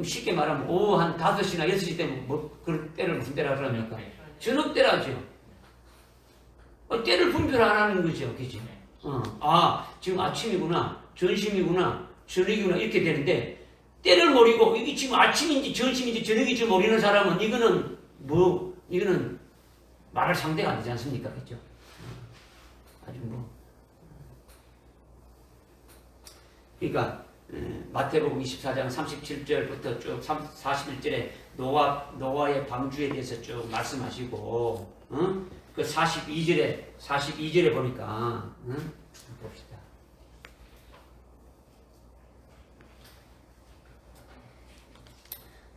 쉽게 말하면 오후 한 5시나 6시 때면 그 때를 무슨 때라 그럽니까? 저녁 때라죠. 때를 분별 안 하는 거죠. 그죠? 지금 아침이구나, 점심이구나, 저녁이구나 이렇게 되는데 때를 모르고 이게 지금 아침인지 점심인지 저녁인지 모르는 사람은 이거는 말할 상대가 안 되지 않습니까? 그죠? 아주 그러니까 마태복음 24장 37절부터 쭉 41절에 노아의 방주에 대해서 쭉 말씀하시고 그 42절에 보니까 봅시다.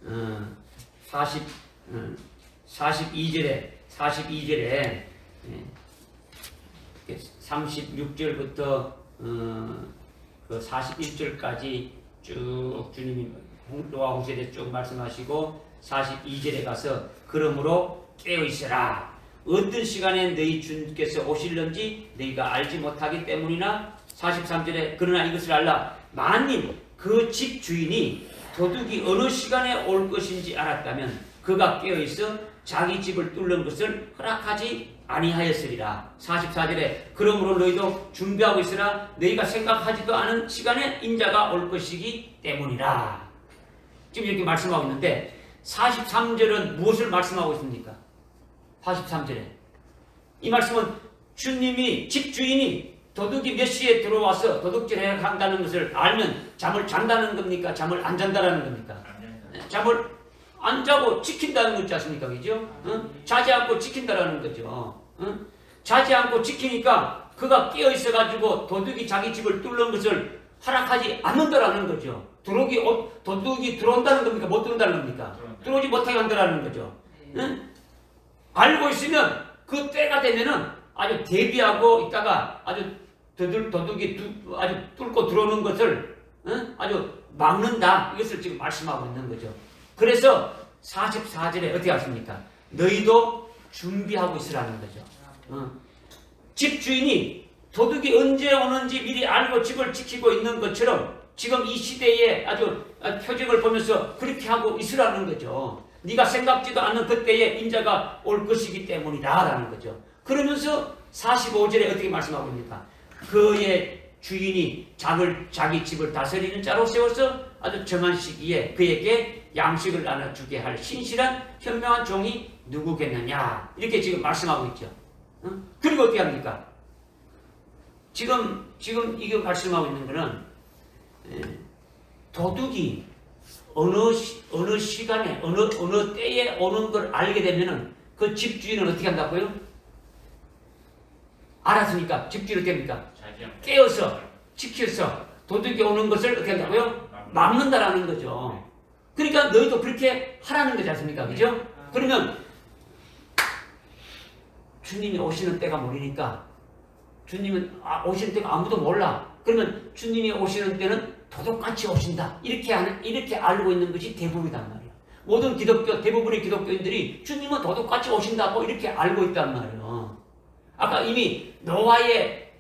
어, 42절에 36절부터 그 41절까지 쭉 주님이 노아 홍수에 대해 쭉 말씀하시고 42절에 가서 그러므로 깨어있으라. 어떤 시간에 너희 주께서 오실는지 너희가 알지 못하기 때문이나 43절에 그러나 이것을 알라. 만일 그 집 주인이 도둑이 어느 시간에 올 것인지 알았다면 그가 깨어있어 자기 집을 뚫는 것을 허락하지 아니하였으리라. 44절에 그러므로 너희도 준비하고 있으라. 너희가 생각하지도 않은 시간에 인자가 올 것이기 때문이라. 지금 이렇게 말씀하고 있는데 43절은 무엇을 말씀하고 있습니까? 43절에 이 말씀은 주님이 집주인이 도둑이 몇 시에 들어와서 도둑질을 한다는 것을 알면 잠을 잔다는 겁니까? 잠을 안 잔다는 겁니까? 잠을 안 자고 지킨다는 거지 않습니까? 그죠? 자지 않고 지킨다라는 거죠. 자지 않고 지키니까 그가 깨어 있어가지고 도둑이 자기 집을 뚫는 것을 허락하지 않는다라는 거죠. 도둑이 들어온다는 겁니까? 못 들어온다는 겁니까? 들어오지 못하게 한다라는 거죠. 알고 있으면 그 때가 되면은 아주 대비하고 있다가 아주 도둑이 아주 뚫고 들어오는 것을 아주 막는다. 이것을 지금 말씀하고 있는 거죠. 그래서 44절에 어떻게 하십니까? 너희도 준비하고 있으라는 거죠. 집주인이 도둑이 언제 오는지 미리 알고 집을 지키고 있는 것처럼 지금 이 시대에 아주 표적을 보면서 그렇게 하고 있으라는 거죠. 네가 생각지도 않는 그때에 인자가 올 것이기 때문이다 라는 거죠. 그러면서 45절에 어떻게 말씀하고 있습니까? 그의 주인이 자기 집을 다스리는 자로 세워서 아주 정한 시기에 그에게 양식을 나눠주게 할 신실한 현명한 종이 누구겠느냐 이렇게 지금 말씀하고 있죠. 그리고 어떻게 합니까? 지금 이거 말씀하고 있는 거는 도둑이 어느 시간에 어느 때에 오는 걸 알게 되면은 그 집주인은 어떻게 한다고요? 알았으니까 집주인은 어떻게 합니까? 깨어서 지켜서 도둑이 오는 것을 어떻게 한다고요? 막는다라는 거죠. 그러니까 너희도 그렇게 하라는 거지 않습니까? 그죠? 그러면 주님이 오시는 때가 모르니까 주님은 오시는 때가 아무도 몰라. 그러면 주님이 오시는 때는 도둑같이 오신다. 이렇게 알고 있는 것이 대부분이단 말이야. 모든 대부분의 기독교인들이 주님은 도둑같이 오신다고 이렇게 알고 있단 말이에요. 아까 이미 노아의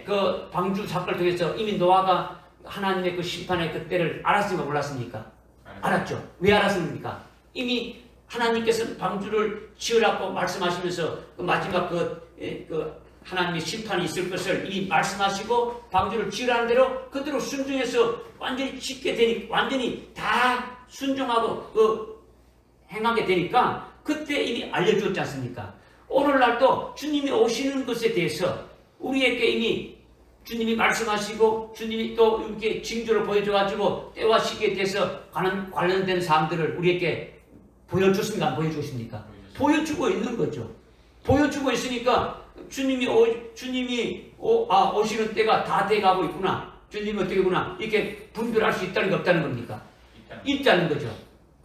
그 방주 사건을 통해서 이미 노아가 하나님의 그 심판의 그때를 알았습니까? 몰랐습니까? 알았죠. 왜 알았습니까? 이미 하나님께서는 방주를 지으라고 말씀하시면서 그 마지막 그 하나님의 심판이 있을 것을 이미 말씀하시고 방주를 지으라는 대로 그대로 순종해서 완전히 짓게 되니 완전히 다 순종하고 행하게 되니까 그때 이미 알려주었지 않습니까? 오늘날도 주님이 오시는 것에 대해서 우리에게 이미 주님이 말씀하시고 주님이 또 이렇게 징조를 보여줘가지고 때와 시기에 대해서 관련된 사항들을 우리에게 보여줬습니까? 안 보여줬습니까? 보여주고 있는 거죠. 보여주고 있으니까 주님이 오시는 때가 다 돼가고 있구나. 주님이 어떻게구나. 이렇게 분별할 수 있다는 게 없다는 겁니까? 있다는 거죠.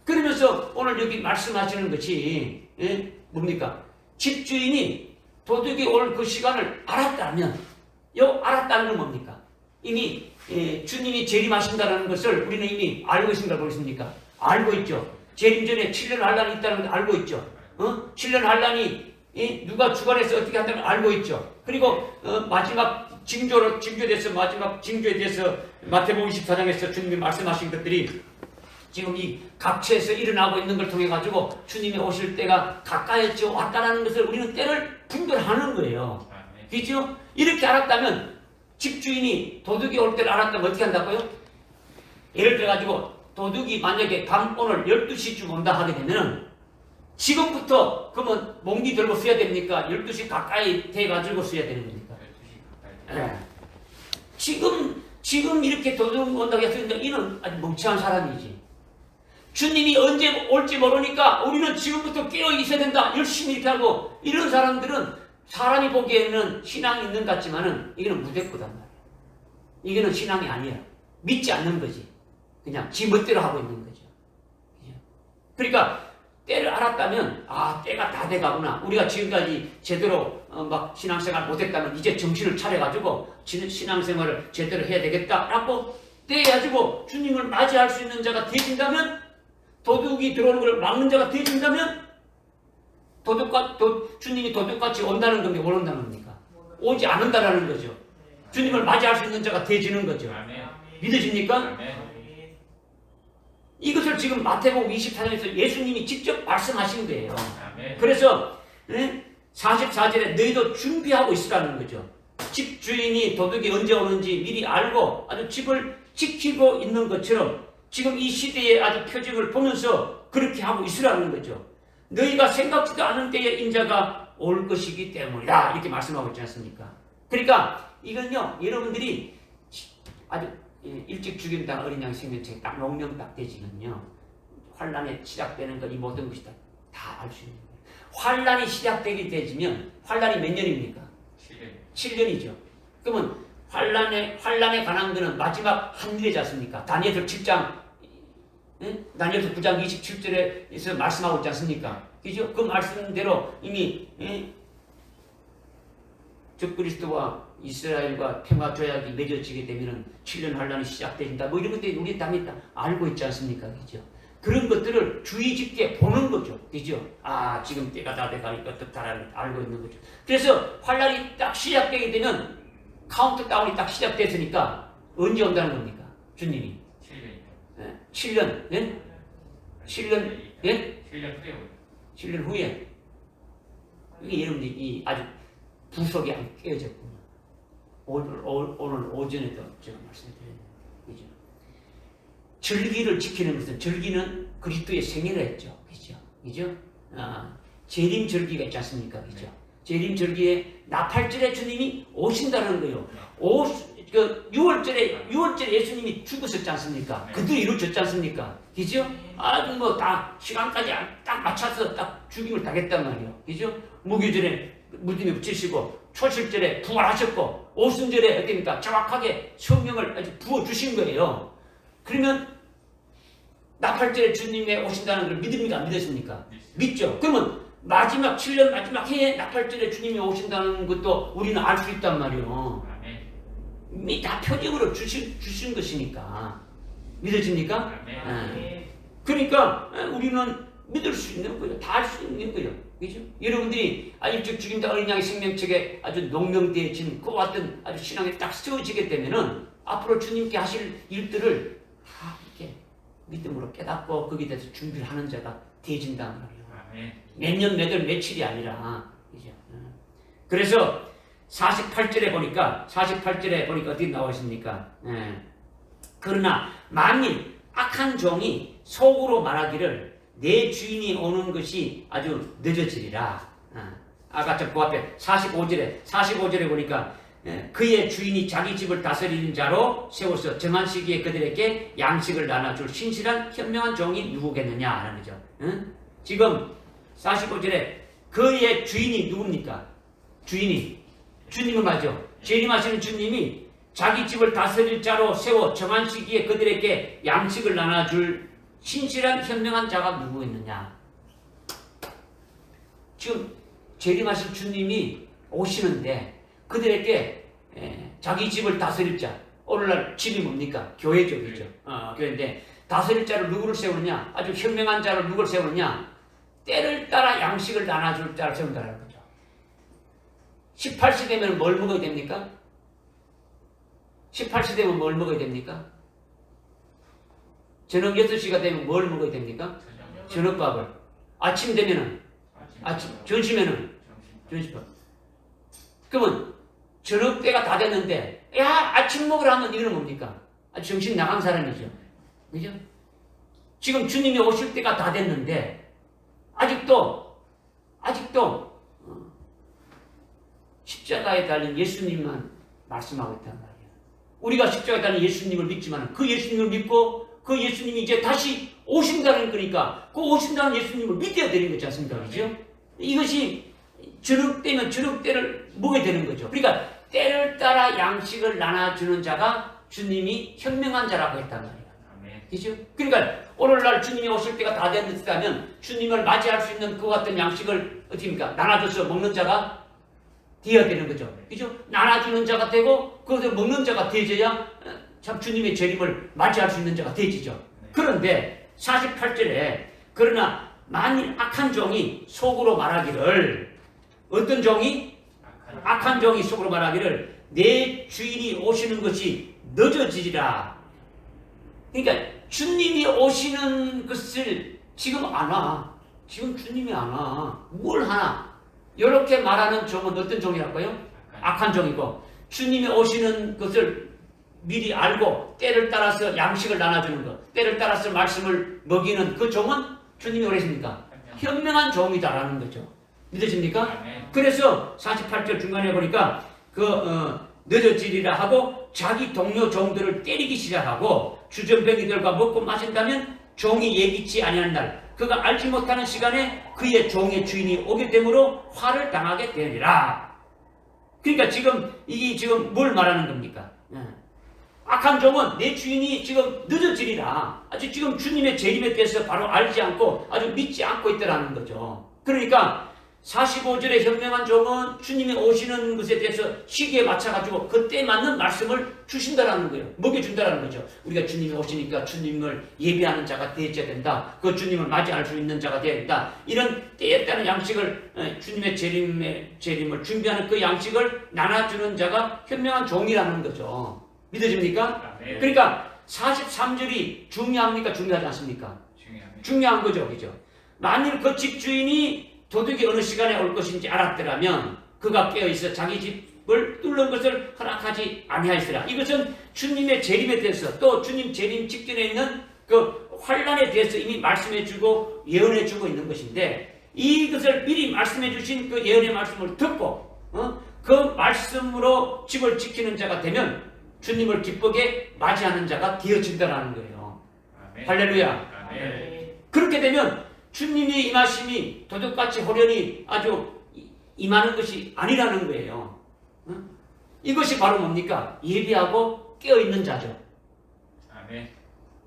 그러면서 오늘 여기 말씀하시는 것이 뭡니까? 집주인이 도둑이 올 그 시간을 알았다면 알았다는 건 뭡니까? 이미 주님이 재림하신다는 것을 우리는 이미 알고 있습니까? 모르겠습니까? 알고 있죠. 재림 전에 7년 환란이 있다는 걸 알고 있죠. 7년 환란이 누가 주관해서 어떻게 한다는 걸 알고 있죠. 그리고 마지막 징조에 대해서 마태복음 24장에서 주님이 말씀하신 것들이 지금 이 각처에서 일어나고 있는 걸 통해 가지고 주님이 오실 때가 가까이 왔다는 것을 우리는 때를 분별하는 거예요. 그죠? 이렇게 알았다면 집주인이 도둑이 올 때를 알았다면 어떻게 한다고요? 예를 들어 가지고 도둑이 만약에 오늘 12시쯤 온다 하게 되면 지금부터 그러면 몽기 들고 써야 됩니까? 12시 가까이 돼 가지고 써야 되는 겁니까? 12시 가까이. 네. 지금 이렇게 도둑이 온다고 했으니까 이는 아주 멍청한 사람이지. 주님이 언제 올지 모르니까 우리는 지금부터 깨어 있어야 된다. 열심히 이렇게 하고 이런 사람들은 사람이 보기에는 신앙이 있는 것 같지만은 이거는 무대꾸단 말이야. 이거는 신앙이 아니야. 믿지 않는 거지. 그냥 지 멋대로 하고 있는 거죠. 그러니까 때를 알았다면 때가 다 돼가구나. 우리가 지금까지 제대로 막 신앙생활 못했다면 이제 정신을 차려가지고 신앙생활을 제대로 해야 되겠다라고 때 가지고 주님을 맞이할 수 있는 자가 되어진다면 도둑이 들어오는 걸 막는 자가 되어진다면 주님이 도둑같이 온다는 겁니까? 못 온다는 겁니까? 오지 않는다라는 거죠. 주님을 맞이할 수 있는 자가 되어지는 거죠. 믿으십니까? 이것을 지금 마태복음 24장에서 예수님이 직접 말씀하신 거예요. 그래서 44절에 너희도 준비하고 있으라는 거죠. 집주인이 도둑이 언제 오는지 미리 알고 아주 집을 지키고 있는 것처럼 지금 이 시대의 아주 표징을 보면서 그렇게 하고 있으라는 거죠. 너희가 생각지도 않은 때에 인자가 올 것이기 때문이다. 이렇게 말씀하고 있지 않습니까? 그러니까 이건요, 여러분들이 아주 일찍 죽인다 어린 양 생명책 딱 명령 딱 되지면요, 환란에 시작되는 것 이 모든 것이 다 알 수 있는 거예요. 환란이 시작되게 되지면 환란이 몇 년입니까? 7년이죠. 그러면 환란에 관한 것은 마지막 한 일이지 않습니까? 다니엘서 7장, 다니엘서 9장 27절에서 말씀하고 있지 않습니까? 그죠? 그 말씀대로 이미 적그리스도와 이스라엘과 평화 조약이 맺어지게 되면 7년 환란이 시작된다. 뭐 이런 것들이 우리 다 알고 있지 않습니까? 그죠? 그런 것들을 주의 깊게 보는 거죠. 그죠? 지금 때가 다 돼가니까 어떻다라는 걸 알고 있는 거죠. 그래서 환란이 딱 시작되게 되면 카운트다운이 딱 시작됐으니까 언제 온다는 겁니까? 주님이 7년 7년 7년 후에 이게 여러분들이 아주 부석이 안 깨어졌군요. 오늘 오전에도 제가 말씀드렸네요. 그죠? 절기를 지키는 것은, 절기는 그리스도의 생일을 했죠. 그죠? 재림 절기가 있지 않습니까? 그죠? 재림 절기에 나팔절에 주님이 오신다는 거예요. 6월절에 예수님이 죽으셨지 않습니까? 그들이 이루어졌지 않습니까? 그죠? 뭐 다 시간까지 딱 맞춰서 딱 죽임을 당했단 말이에요. 그죠? 무교절에 무덤에 붙이시고, 초실절에 부활하셨고, 오순절에 어떻습니까? 정확하게 성령을 아주 부어주신 거예요. 그러면 나팔절에 주님이 오신다는 걸 믿습니까? 안 믿으십니까? 믿죠. 그러면 마지막 7년 마지막 해에 나팔절에 주님이 오신다는 것도 우리는 알 수 있단 말이에요. 이미 다 표징으로 주신 것이니까. 믿어집니까? 그러니까 우리는 믿을 수 있는 거예요. 다 알 수 있는 거예요. 그죠? 여러분들이 일찍 죽인다 어린 양의 생명책에 아주 농명되어진 그와 같은 아주 신앙에 딱 세워지게 되면은 앞으로 주님께 하실 일들을 다 이렇게 믿음으로 깨닫고 거기에 대해서 준비를 하는 자가 되어진단 말이에요. 몇 년, 몇 월, 며칠이 아니라. 그죠? 그래서 48절에 보니까 어디 나와 있습니까? 그러나 만일 악한 종이 속으로 말하기를 내 주인이 오는 것이 아주 늦어지리라. 아까 저 그 앞에 45절에 보니까 그의 주인이 자기 집을 다스리는 자로 세워서 정한 시기에 그들에게 양식을 나눠줄 신실한 현명한 종이 누구겠느냐 하는 거죠. 지금 45절에 그의 주인이 누굽니까? 주님은 맞죠. 재림하시는 주님이 자기 집을 다스릴 자로 세워 정한 시기에 그들에게 양식을 나눠줄 신실한 현명한 자가 누구겠느냐. 지금 재림하실 주님이 오시는데 그들에게 자기 집을 다스릴 자, 오늘날 집이 뭡니까? 교회죠, 그죠? 교회인데 다스릴 자를 누구를 세우느냐? 아주 현명한 자를 누구를 세우느냐? 때를 따라 양식을 나눠줄 자를 세운다는 거죠. 18세 되면 뭘 먹어야 됩니까? 18세 되면 뭘 먹어야 됩니까? 저녁 6시가 되면 뭘 먹어야 됩니까? 저녁밥을. 아침 되면은 점심에는 점심밥. 그러면 저녁 때가 다 됐는데 야 아침 먹으라 하면 이거는 뭡니까? 정신 나간 사람이죠. 그죠? 지금 주님이 오실 때가 다 됐는데 아직도 십자가에 달린 예수님만 말씀하고 있단 말이에요. 우리가 십자가에 달린 예수님을 믿지만 그 예수님을 믿고 그 예수님이 이제 다시 오신다는 거니까 그 오신다는 예수님을 믿어야 되는 거지 않습니까? 그죠? 이것이 저녁 때면 저녁 때를 먹어야 되는 거죠. 그러니까 때를 따라 양식을 나눠주는 자가 주님이 현명한 자라고 했단 말이에요. 그죠? 그러니까 오늘날 주님이 오실 때가 다 됐다면 주님을 맞이할 수 있는 그 같은 양식을 어떻게입니까? 나눠줘서 먹는 자가 되어야 되는 거죠. 그죠? 나눠주는 자가 되고 그것을 먹는 자가 되어야 참 주님의 재림을 맞이할 수 있는 자가 되지죠. 그런데 48절에 그러나 만일 악한 종이 속으로 말하기를 어떤 종이? 악한 종이 속으로 말하기를 내 주인이 오시는 것이 늦어지리라. 그러니까 주님이 오시는 것을 지금 안 와. 지금 주님이 안 와. 뭘 하나? 이렇게 말하는 종은 어떤 종이랄까요? 악한 종이고 주님이 오시는 것을 미리 알고 때를 따라서 양식을 나눠주는 것, 때를 따라서 말씀을 먹이는 그 종은 주님이 오랬습니까? 현명한 종이다라는 거죠. 믿으십니까? 그래서 48절 중간에 보니까 늦어지리라 하고 자기 동료 종들을 때리기 시작하고 주전뱅이들과 먹고 마신다면 종이 예기치 아니하는 날 그가 알지 못하는 시간에 그의 종의 주인이 오게 되므로 화를 당하게 되리라. 그러니까 이게 지금 뭘 말하는 겁니까? 악한 종은 내 주인이 지금 늦어지리라. 아주 지금 주님의 재림에 대해서 바로 알지 않고 아주 믿지 않고 있다라는 거죠. 그러니까 45절의 현명한 종은 주님이 오시는 것에 대해서 시기에 맞춰가지고 그때 맞는 말씀을 주신다라는 거예요. 먹여준다라는 거죠. 우리가 주님이 오시니까 주님을 예배하는 자가 되어야 된다. 그 주님을 맞이할 수 있는 자가 되어야 된다. 이런 때에 따른 양식을 주님의 재림을 준비하는 그 양식을 나눠주는 자가 현명한 종이라는 거죠. 믿어집니까? 네. 그러니까 43절이 중요합니까? 중요하지 않습니까? 중요한 거죠. 그죠? 만일 그 집주인이 도둑이 어느 시간에 올 것인지 알았더라면 그가 깨어있어 자기 집을 뚫는 것을 허락하지 아니하였으라. 이것은 주님의 재림에 대해서 또 주님 재림 직전에 있는 그 환란에 대해서 이미 말씀해주고 예언해주고 있는 것인데 이것을 미리 말씀해주신 그 예언의 말씀을 듣고 그 말씀으로 집을 지키는 자가 되면 주님을 기쁘게 맞이하는 자가 되어진다는 거예요. 아멘. 할렐루야. 아멘. 그렇게 되면 주님의 임하심이 도둑같이 호련히 아주 임하는 것이 아니라는 거예요. 이것이 바로 뭡니까? 예비하고 깨어있는 자죠. 아멘.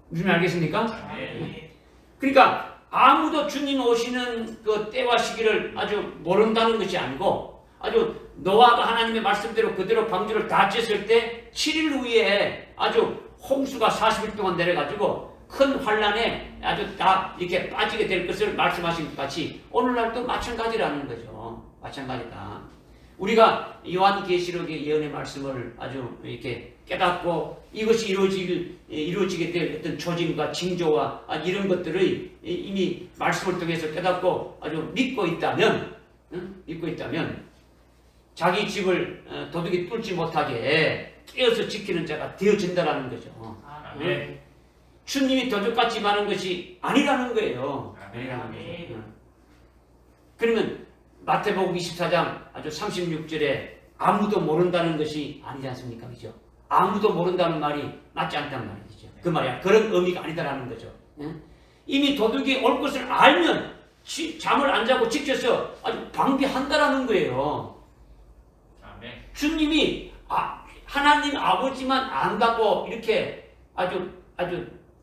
무슨 알겠습니까? 아멘. 그러니까 아무도 주님 오시는 그 때와 시기를 아주 모른다는 것이 아니고 아주 노아가 하나님의 말씀대로 그대로 방주를 다 쳤을 때 7일 후에 아주 홍수가 40일 동안 내려가지고 큰 환란에 아주 다 이렇게 빠지게 될 것을 말씀하신 것 같이 오늘날도 마찬가지라는 거죠. 마찬가지다. 우리가 요한계시록의 예언의 말씀을 아주 이렇게 깨닫고 이것이 이루어지게 될 어떤 조짐과 징조와 이런 것들을 이미 말씀을 통해서 깨닫고 아주 믿고 있다면 자기 집을 도둑이 뚫지 못하게 깨어서 지키는 자가 되어진다라는 거죠. 아멘. 주님이 도둑같이 많은 것이 아니라는 거예요. 아니라는 거죠. 그러면 마태복음 24장 아주 36절에 아무도 모른다는 것이 아니지 않습니까? 그죠? 아무도 모른다는 말이 맞지 않다는 말이죠. 그 말이야. 그런 의미가 아니다라는 거죠. 이미 도둑이 올 것을 알면 잠을 안 자고 지켜서 아주 방비한다라는 거예요. 아멘. 주님이 하나님 아버지만 안다고 이렇게 아주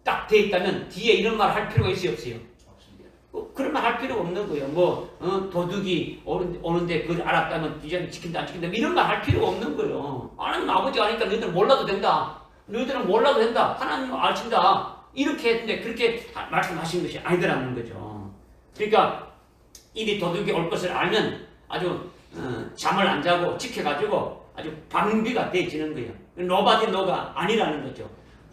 딱 돼 있다면 뒤에 이런 말 할 필요가 있어요, 없어요? 없습니다. 그런 말 할 필요가 없는 거예요. 도둑이 오는데 그걸 알았다면 뒤에 지킨다 안 지킨다 이런 말 할 필요가 없는 거예요. 하나님 아버지가 아니까 너희들은 몰라도 된다. 너희들은 몰라도 된다. 하나님 아신다. 이렇게 했는데 그렇게 말씀하신 것이 아니더라는 거죠. 그러니까 이리 도둑이 올 것을 알면 아주 잠을 안 자고 지켜가지고 아주 방비가 되어지는 거예요. 노바디 노가 아니라는 거죠.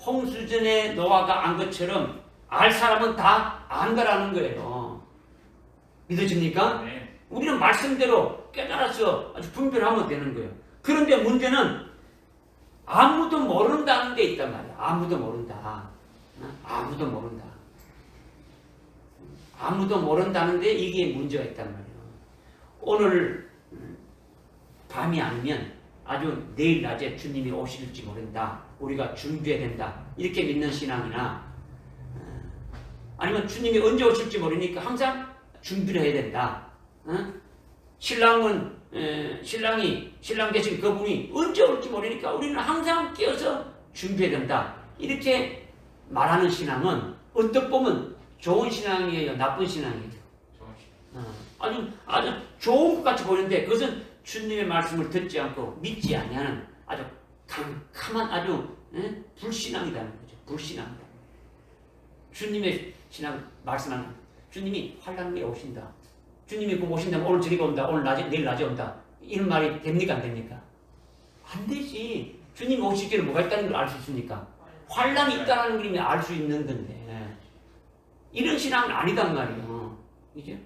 홍수전에 노아가 안 것처럼 알 사람은 다 안다라는 거예요. 믿어집니까? 네. 우리는 말씀대로 깨달아서 아주 분별하면 되는 거예요. 그런데 문제는 아무도 모른다는 데 있단 말이야. 아무도 모른다. 아무도 모른다. 아무도 모른다는데 이게 문제가 있단 말이에요. 오늘 밤이 아니면 아주 내일 낮에 주님이 오실지 모른다. 우리가 준비해야 된다. 이렇게 믿는 신앙이나 아니면 주님이 언제 오실지 모르니까 항상 준비를 해야 된다. 신랑 대신 그분이 언제 올지 모르니까 우리는 항상 깨어서 준비해야 된다. 이렇게 말하는 신앙은 어떻게 보면 좋은 신앙이에요, 나쁜 신앙이에요. 아주 좋은 것 같이 보이는데 그것은 주님의 말씀을 듣지 않고 믿지 아니하는 아주 캄캄한 아주 불신앙이라는 거죠. 불신앙이다. 주님의 신앙 말씀하는 주님이 환란에 오신다. 주님이 그 오신다면 오늘 저녁에 온다. 오늘 낮에 내일 낮에 온다. 이런 말이 됩니까 안 됩니까? 안 되지. 주님이 오실 때는 뭐가 있다는 걸 알 수 있습니까? 환란이 있다는 걸 이미 알 수 있는 건데 이런 신앙은 아니단 말이에요. 그죠?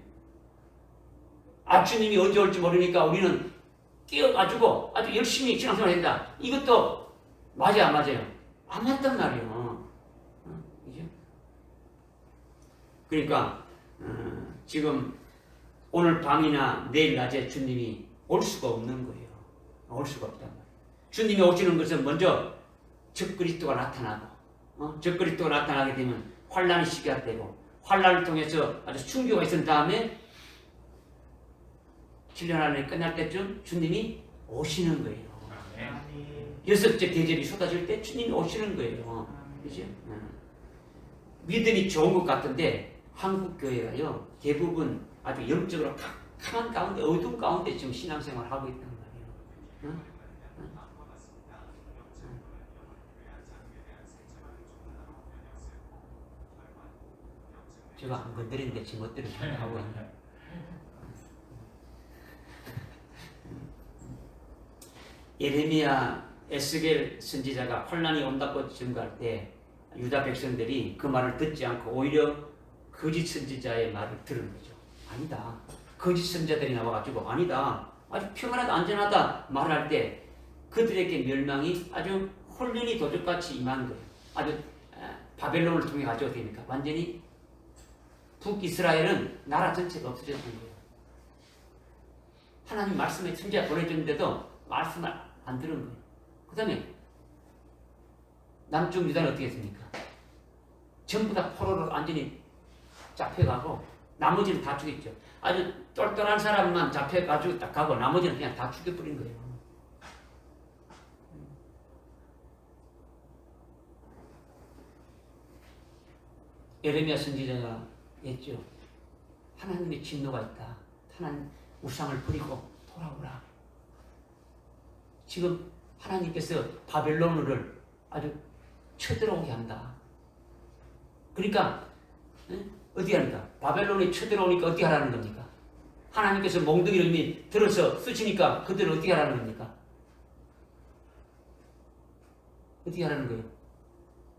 주님이 언제 올지 모르니까 우리는 깨어가지고 아주 열심히 신앙생활 한다. 이것도 맞아요, 안 맞아요? 안 맞단 말이에요. 그죠? 그러니까 지금 오늘 밤이나 내일 낮에 주님이 올 수가 없는 거예요. 올 수가 없단 말이에요. 주님이 오시는 것은 먼저 적그리스도가 나타나고 적그리스도가 나타나게 되면 환란이 시작되고 환란을 통해서 아주 충격이 있은 다음에 7년 안에 끝날 때쯤 주님이 오시는 거예요. 여섯째 대접이 쏟아질 때 주님이 오시는 거예요. 그죠? 믿음이 좋은 것 같은데 한국 교회가요 대부분 아주 영적으로 캄캄한 가운데 어두운 가운데 지금 신앙생활을 하고 있단 말이에요. 제가 안 건드리는데 지 멋대로 하고 있네. 예레미야 에스겔 선지자가 환란이 온다고 증거할 때 유다 백성들이 그 말을 듣지 않고 오히려 거짓 선지자의 말을 들은 거죠. 아니다. 거짓 선지자들이 나와가지고 아니다. 아주 평안하다 안전하다 말할 때 그들에게 멸망이 아주 혼란이 도적같이 임한 거예요. 아주 바벨론을 통해 가지고 됩니까? 완전히 북이스라엘은 나라 전체가 없어졌던 거예요. 하나님 말씀에 선지자 보내줬는데도 말씀을 안 들은 거예요. 그 다음에 남쪽 유다는 어떻게 했습니까? 전부 다 포로로 완전히 잡혀가고 나머지는 다 죽였죠. 아주 똘똘한 사람만 잡혀가지고 딱 가고 나머지는 그냥 다 죽여버린 거예요. 예레미야 선지자가 했죠. 하나님의 진노가 있다. 하나님 우상을 버리고 돌아오라. 지금 하나님께서 바벨론을 아주 쳐들어오게 한다. 그러니까 어떻게 합니까? 바벨론이 쳐들어오니까 어떻게 하라는 겁니까? 하나님께서 몽둥이를 이미 들어서 쓰시니까 그들을 어떻게 하라는 겁니까? 어떻게 하라는 거예요?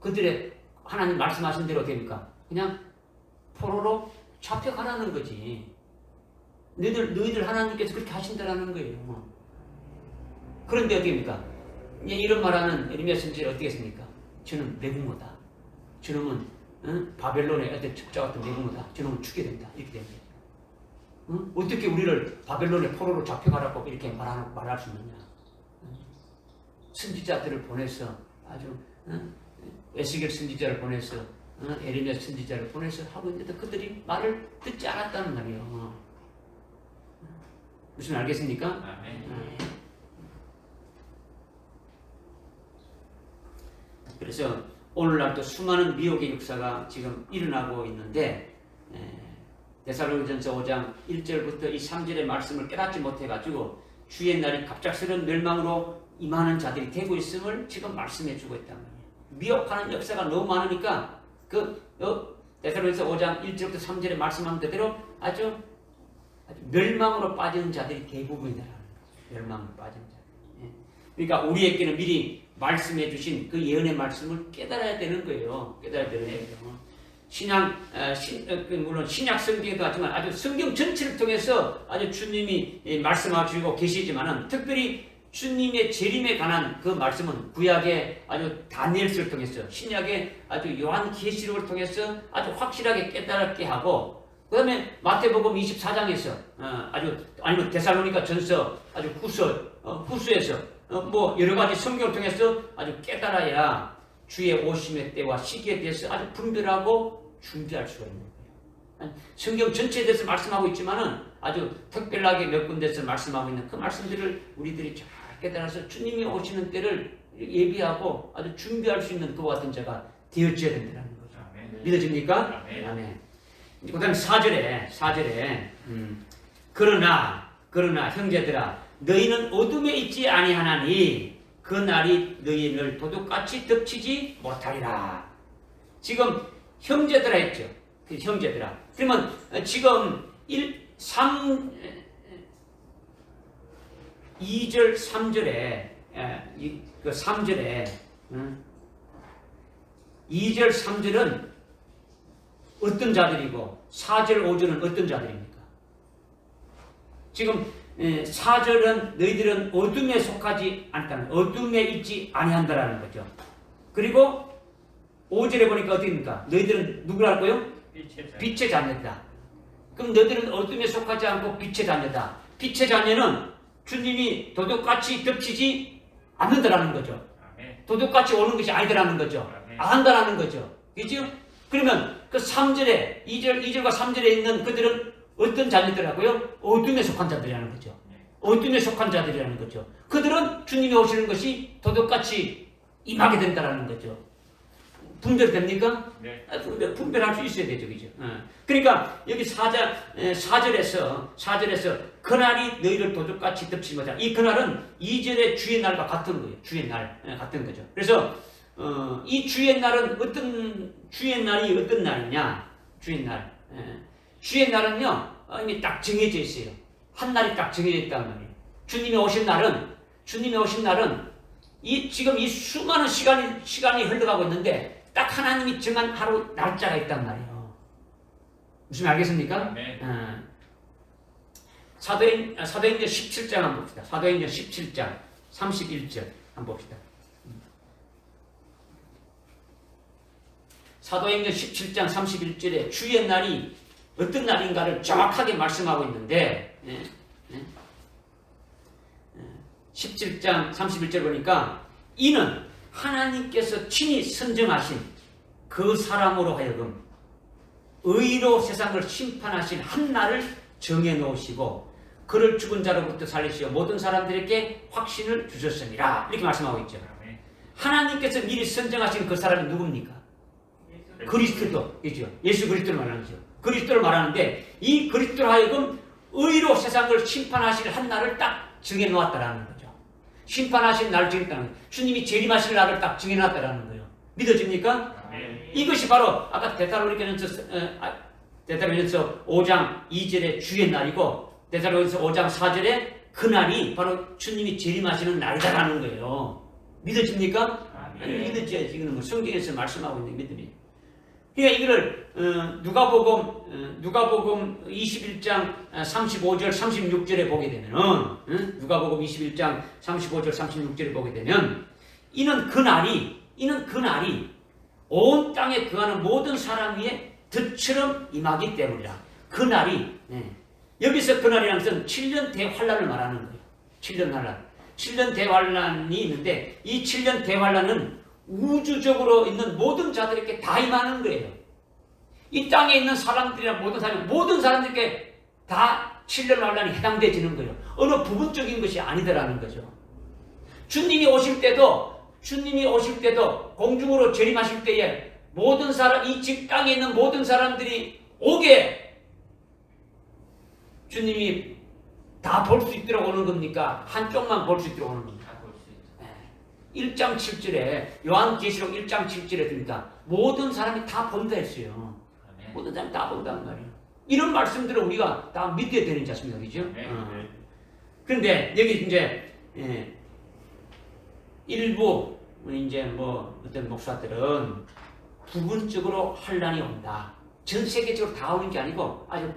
그들의 하나님 말씀하신 대로 됩니까? 그냥 포로로 잡혀가라는 거지. 너희들 하나님께서 그렇게 하신다라는 거예요. 그런데 어떻게 됩니까? 이런 말하는 에레미야 선지자는 어떻게 했습니까? 저는 매국노다. 저놈은 바벨론의 어떤 적자 같은 매국노다. 저놈은 죽게 된다. 이렇게 됩니다. 어떻게 우리를 바벨론의 포로로 잡혀가라고 이렇게 말할 수 있느냐? 선지자들을 보내서 아주 에스겔 선지자를 보내서 에레미야 선지자를 보내서 하고 있는데 그들이 말을 듣지 않았다는 말이에요. 무슨 알겠습니까? 그래서 오늘날도 수많은 미혹의 역사가 지금 일어나고 있는데 데살로니가전서 5장 1절부터 이 3절의 말씀을 깨닫지 못해가지고 주의 날이 갑작스러운 멸망으로 임하는 자들이 되고 있음을 지금 말씀해주고 있단 말이에요. 미혹하는 역사가 너무 많으니까 데살로니가전서 5장 1절부터 3절에 말씀한 그대로 아주 멸망으로 빠지는 자들이 대부분이다라는 거예요. 멸망으로 빠지는 자들. 그러니까 우리에게는 미리 말씀해 주신 그 예언의 말씀을 깨달아야 되는 거예요. 깨달아야 되는 거예요. 물론 신약 성경에도 하지만 아주 성경 전체를 통해서 아주 주님이 말씀하시고 계시지만은 특별히 주님의 재림에 관한 그 말씀은 구약의 아주 다니엘서를 통해서 신약의 아주 요한계시록을 통해서 아주 확실하게 깨달게 하고 그 다음에 마태복음 24장에서 아니면 데살로니가 전서 아주 후서에서 뭐 여러 가지 성경을 통해서 아주 깨달아야 주의 오심의 때와 시기에 대해서 아주 분별하고 준비할 수가 있는 거예요. 성경 전체에 대해서 말씀하고 있지만은 아주 특별하게 몇 군데서 말씀하고 있는 그 말씀들을 우리들이 잘 깨달아서 주님이 오시는 때를 예비하고 아주 준비할 수 있는 그와 같은 자가 되어져야 된다는 거죠. 믿어집니까? 아멘. 그 다음에 4절에 그러나 형제들아 너희는 어둠에 있지 아니하나니 그 날이 너희를 도둑같이 덮치지 못하리라. 지금 형제들아 했죠. 형제들아. 그러면 지금 2절 3절에 그 3절에 2절 3절은 어떤 자들이고 4절 5절은 어떤 자들입니까? 지금 4절은 너희들은 어둠에 속하지 않다는 어둠에 있지 아니한다라는 거죠. 그리고 5절에 보니까 어떻습니까? 너희들은 누구랄 거요? 빛의 자녀다. 그럼 너희들은 어둠에 속하지 않고 빛의 자녀다. 빛의 자녀는 주님이 도둑같이 덮치지 않는다라는 거죠. 도둑같이 오는 것이 아니다라는 거죠. 안 한다라는 거죠. 그죠? 그러면 그 3절에 2절과 3절에 있는 그들은 어떤 자녀들하고요? 어둠에 속한 자들이라는 거죠. 어둠에 속한 자들이라는 거죠. 그들은 주님이 오시는 것이 도둑같이 임하게 된다라는 거죠. 분별됩니까? 네. 분별할 수 있어야 되죠. 그죠? 그러니까 여기 4절에서 그날이 너희를 도둑같이 덮치지 못하라. 이 그날은 2절의 주의 날과 같은 거예요. 주의 날 같은 거죠. 그래서 이 주의 날은 주의 날이 어떤 날이냐? 주의 날. 주의 날은요 이미 딱 정해져 있어요. 한 날이 딱 정해져 있단 말이에요. 주님이 오신 날은 지금 이 수많은 시간이 흘러가고 있는데 딱 하나님이 정한 하루 날짜가 있단 말이에요. 무슨 알겠습니까? 네. 사도행전 17장 한번 봅시다. 사도행전 17장 31절 한번 봅시다. 사도행전 17장 31절에 주의 날이 어떤 날인가를 정확하게 말씀하고 있는데 17장 31절 보니까 이는 하나님께서 친히 선정하신 그 사람으로 하여금 의로 세상을 심판하신 한 날을 정해놓으시고 그를 죽은 자로부터 살리시어 모든 사람들에게 확신을 주셨습니다. 이렇게 말씀하고 있죠. 하나님께서 미리 선정하신 그 사람이 누굽니까? 그리스도, 그죠? 예수 그리스도를 말하는 거죠. 그리스도를 말하는데 이 그리스도로 하여금 의로 세상을 심판하실 한 날을 딱 정해놓았다라는 거죠. 심판하신 날을 정했다는 거예요. 주님이 재림하실 날을 딱 정해놨다라는 거예요. 믿어집니까? 이것이 바로 아까 데살로니가전서 5장 2절의 주의 날이고 데살로니가전서 5장 4절의 그 날이 바로 주님이 재림하시는 날이다라는 거예요. 믿어집니까? 아니, 믿어져야지. 이거는 뭐 성경에서 말씀하고 있는 믿음이. 그러니까 이거를 누가복음 21장 35절 36절에 보게 되면은 누가복음 21장 35절 36절에 보게 되면 이는 그날이 온 땅에 거하는 모든 사람 위에 덫처럼 임하기 때문이라. 그날이 여기서 그날이라는 것은 7년 대환란을 말하는 거예요. 7년 환란. 7년 대환란이 있는데 이 7년 대환란은 우주적으로 있는 모든 자들에게 다 임하는 거예요. 이 땅에 있는 사람들이나 모든 사람들에게 다 7년 환란이 해당되지는 거예요. 어느 부분적인 것이 아니더라는 거죠. 주님이 오실 때도 공중으로 재림하실 때에 모든 사람, 이 땅에 있는 모든 사람들이 오게 주님이 다 볼 수 있도록 오는 겁니까? 한쪽만 볼 수 있도록 오는 겁니까? 1장 7절에 요한계시록 1장 7절에 그러니까 모든 사람이 다 본다 했어요. 모든 사람이 다 본다는 말이에요. 이런 말씀들을 우리가 다 믿어야 되는지 않습니까? 그죠? 그런데 여기 이제 일부 이제 뭐 어떤 목사들은 부분적으로 환란이 온다. 전 세계적으로 다 오는 게 아니고 아주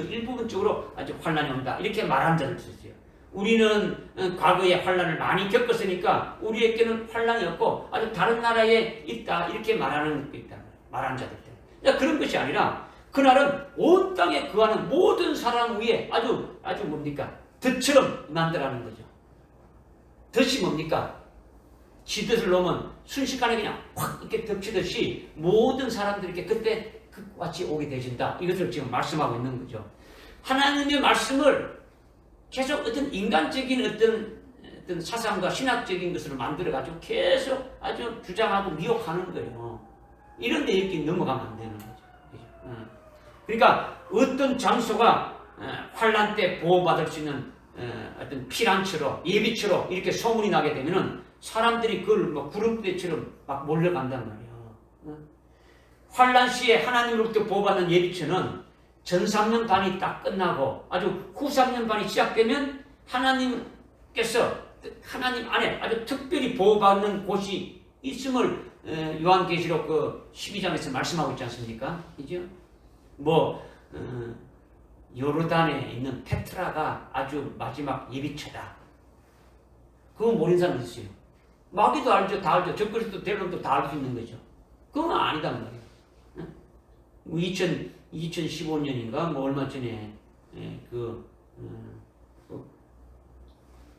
일부분적으로 아주 환란이 온다. 이렇게 말하는 자들도 있어요. 우리는 과거에 환란을 많이 겪었으니까 우리에게는 환란이 없고 아주 다른 나라에 있다. 이렇게 말하는 게 있다. 말하는 자들 있다. 그런 것이 아니라 그날은 온 땅에 거하는 모든 사람 위에 아주 뭡니까? 덫처럼 만들라는 거죠. 덫이 뭡니까? 지덫을 놓으면 순식간에 그냥 확 이렇게 덮치듯이 모든 사람들에게 그때 같이 오게 되신다. 이것을 지금 말씀하고 있는 거죠. 하나님의 말씀을 계속 어떤 인간적인 어떤 사상과 신학적인 것을 만들어가지고 계속 아주 주장하고 미혹하는 거예요. 이런 데 이렇게 넘어가면 안 되는 거죠. 그러니까 어떤 장소가 환란 때 보호받을 수 있는 어떤 피난처로 예비처로 이렇게 소문이 나게 되면은 사람들이 그걸 뭐 구름대처럼 막 몰려간단 말이에요. 환란 시에 하나님으로부터 보호받는 예비처는 전 3년 반이 딱 끝나고 아주 후 3년 반이 시작되면 하나님께서 하나님 안에 아주 특별히 보호받는 곳이 있음을 요한계시록 그 12장에서 말씀하고 있지 않습니까? 그죠? 요르단에 있는 페트라가 아주 마지막 예비처다. 그거 모르는 사람 있어요. 마귀도 알죠, 다 알죠. 적그리스도 대론도 다 알 수 있는 거죠. 그건 아니단 말이에요. 2015년인가 뭐 얼마 전에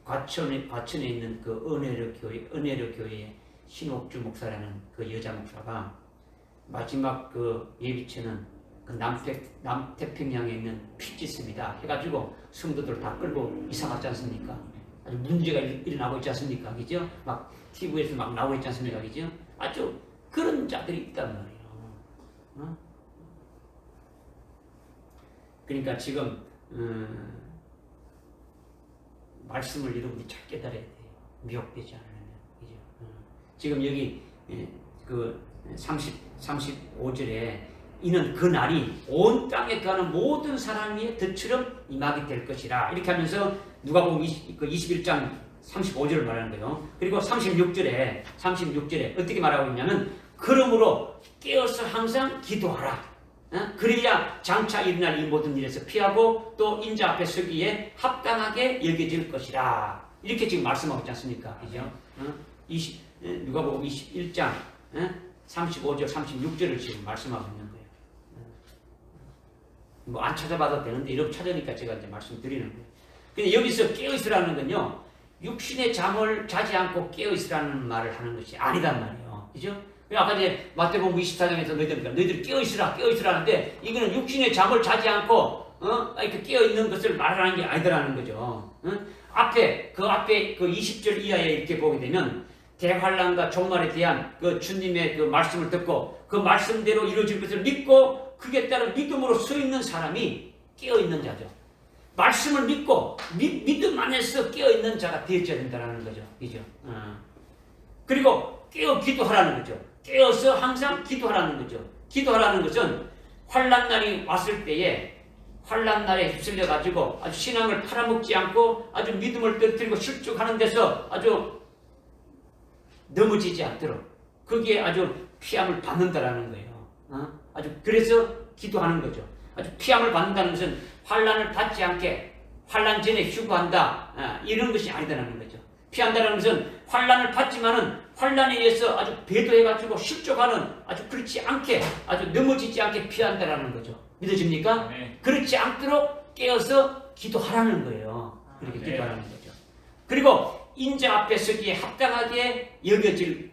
과천에 있는 그 은혜로 교회 신옥주 목사라는 그 여자 목사가 마지막 그 예비체는 그 남태평양에 있는 피지스입니다 해가지고 성도들 다 끌고 이사 갔지 않습니까? 아주 문제가 일어나고 있지 않습니까? 그죠? 막 TV에서 막 나오고 있지 않습니까? 그죠? 아주 그런 자들이 있단 말이에요. 그러니까 지금 말씀을 여러분이 잘 깨달아야 돼요. 미혹되지 않으면. 그죠? 지금 여기 그 35절에 이는 그 날이 온 땅에 거하는 모든 사람 위에 덫처럼 임하게 될 것이라. 이렇게 하면서 누가복음 21장 35절을 말하는 거예요. 그리고 36절에 어떻게 말하고 있냐면 그러므로 깨어서 항상 기도하라. 그래야 장차 일어날 이 모든 일에서 피하고 또 인자 앞에 서기에 합당하게 여겨질 것이라. 이렇게 지금 말씀하고 있지 않습니까? 그죠? 누가복음 21장 35절 36절을 지금 말씀하고 있는 거예요. 뭐 안 찾아봐도 되는데 이렇게 찾으니까 제가 이제 말씀드리는 거예요. 근데 여기서 깨어있으라는 건요, 육신의 잠을 자지 않고 깨어있으라는 말을 하는 것이 아니단 말이에요. 그죠? 아까 이제 마태복음 24장에서 너희들이 깨어있으라 하는데 이거는 육신의 잠을 자지 않고 이렇게 깨어있는 것을 말하는 게 아니더라는 거죠. 앞에 그 20절 이하에 이렇게 보게 되면 대환란과 종말에 대한 그 주님의 그 말씀을 듣고 그 말씀대로 이루어질 것을 믿고 그에 따른 믿음으로 서 있는 사람이 깨어있는 자죠. 말씀을 믿고 믿음 안에서 깨어있는 자가 되어져야 된다는 거죠. 그죠? 그리고 깨어 기도하라는 거죠. 깨어서 항상 기도하라는 거죠. 기도하라는 것은 환란날이 왔을 때에 환란날에 휩쓸려 가지고 아주 신앙을 팔아먹지 않고 아주 믿음을 떨어뜨리고 실족하는 데서 아주 넘어지지 않도록 거기에 아주 피함을 받는다라는 거예요. 아주 그래서 기도하는 거죠. 아주 피함을 받는다는 것은 환난을 받지 않게 환난 전에 휴거한다 이런 것이 아니다라는 거죠. 피한다는 것은 환난을 받지만은 환난에 의해서 아주 배도해가지고 실족하는 아주 그렇지 않게 아주 넘어지지 않게 피한다라는 거죠. 믿어집니까? 네. 그렇지 않도록 깨어서 기도하라는 거예요. 그렇게 네. 기도하라는 거죠. 그리고 인자 앞에 서기에 합당하게 여겨질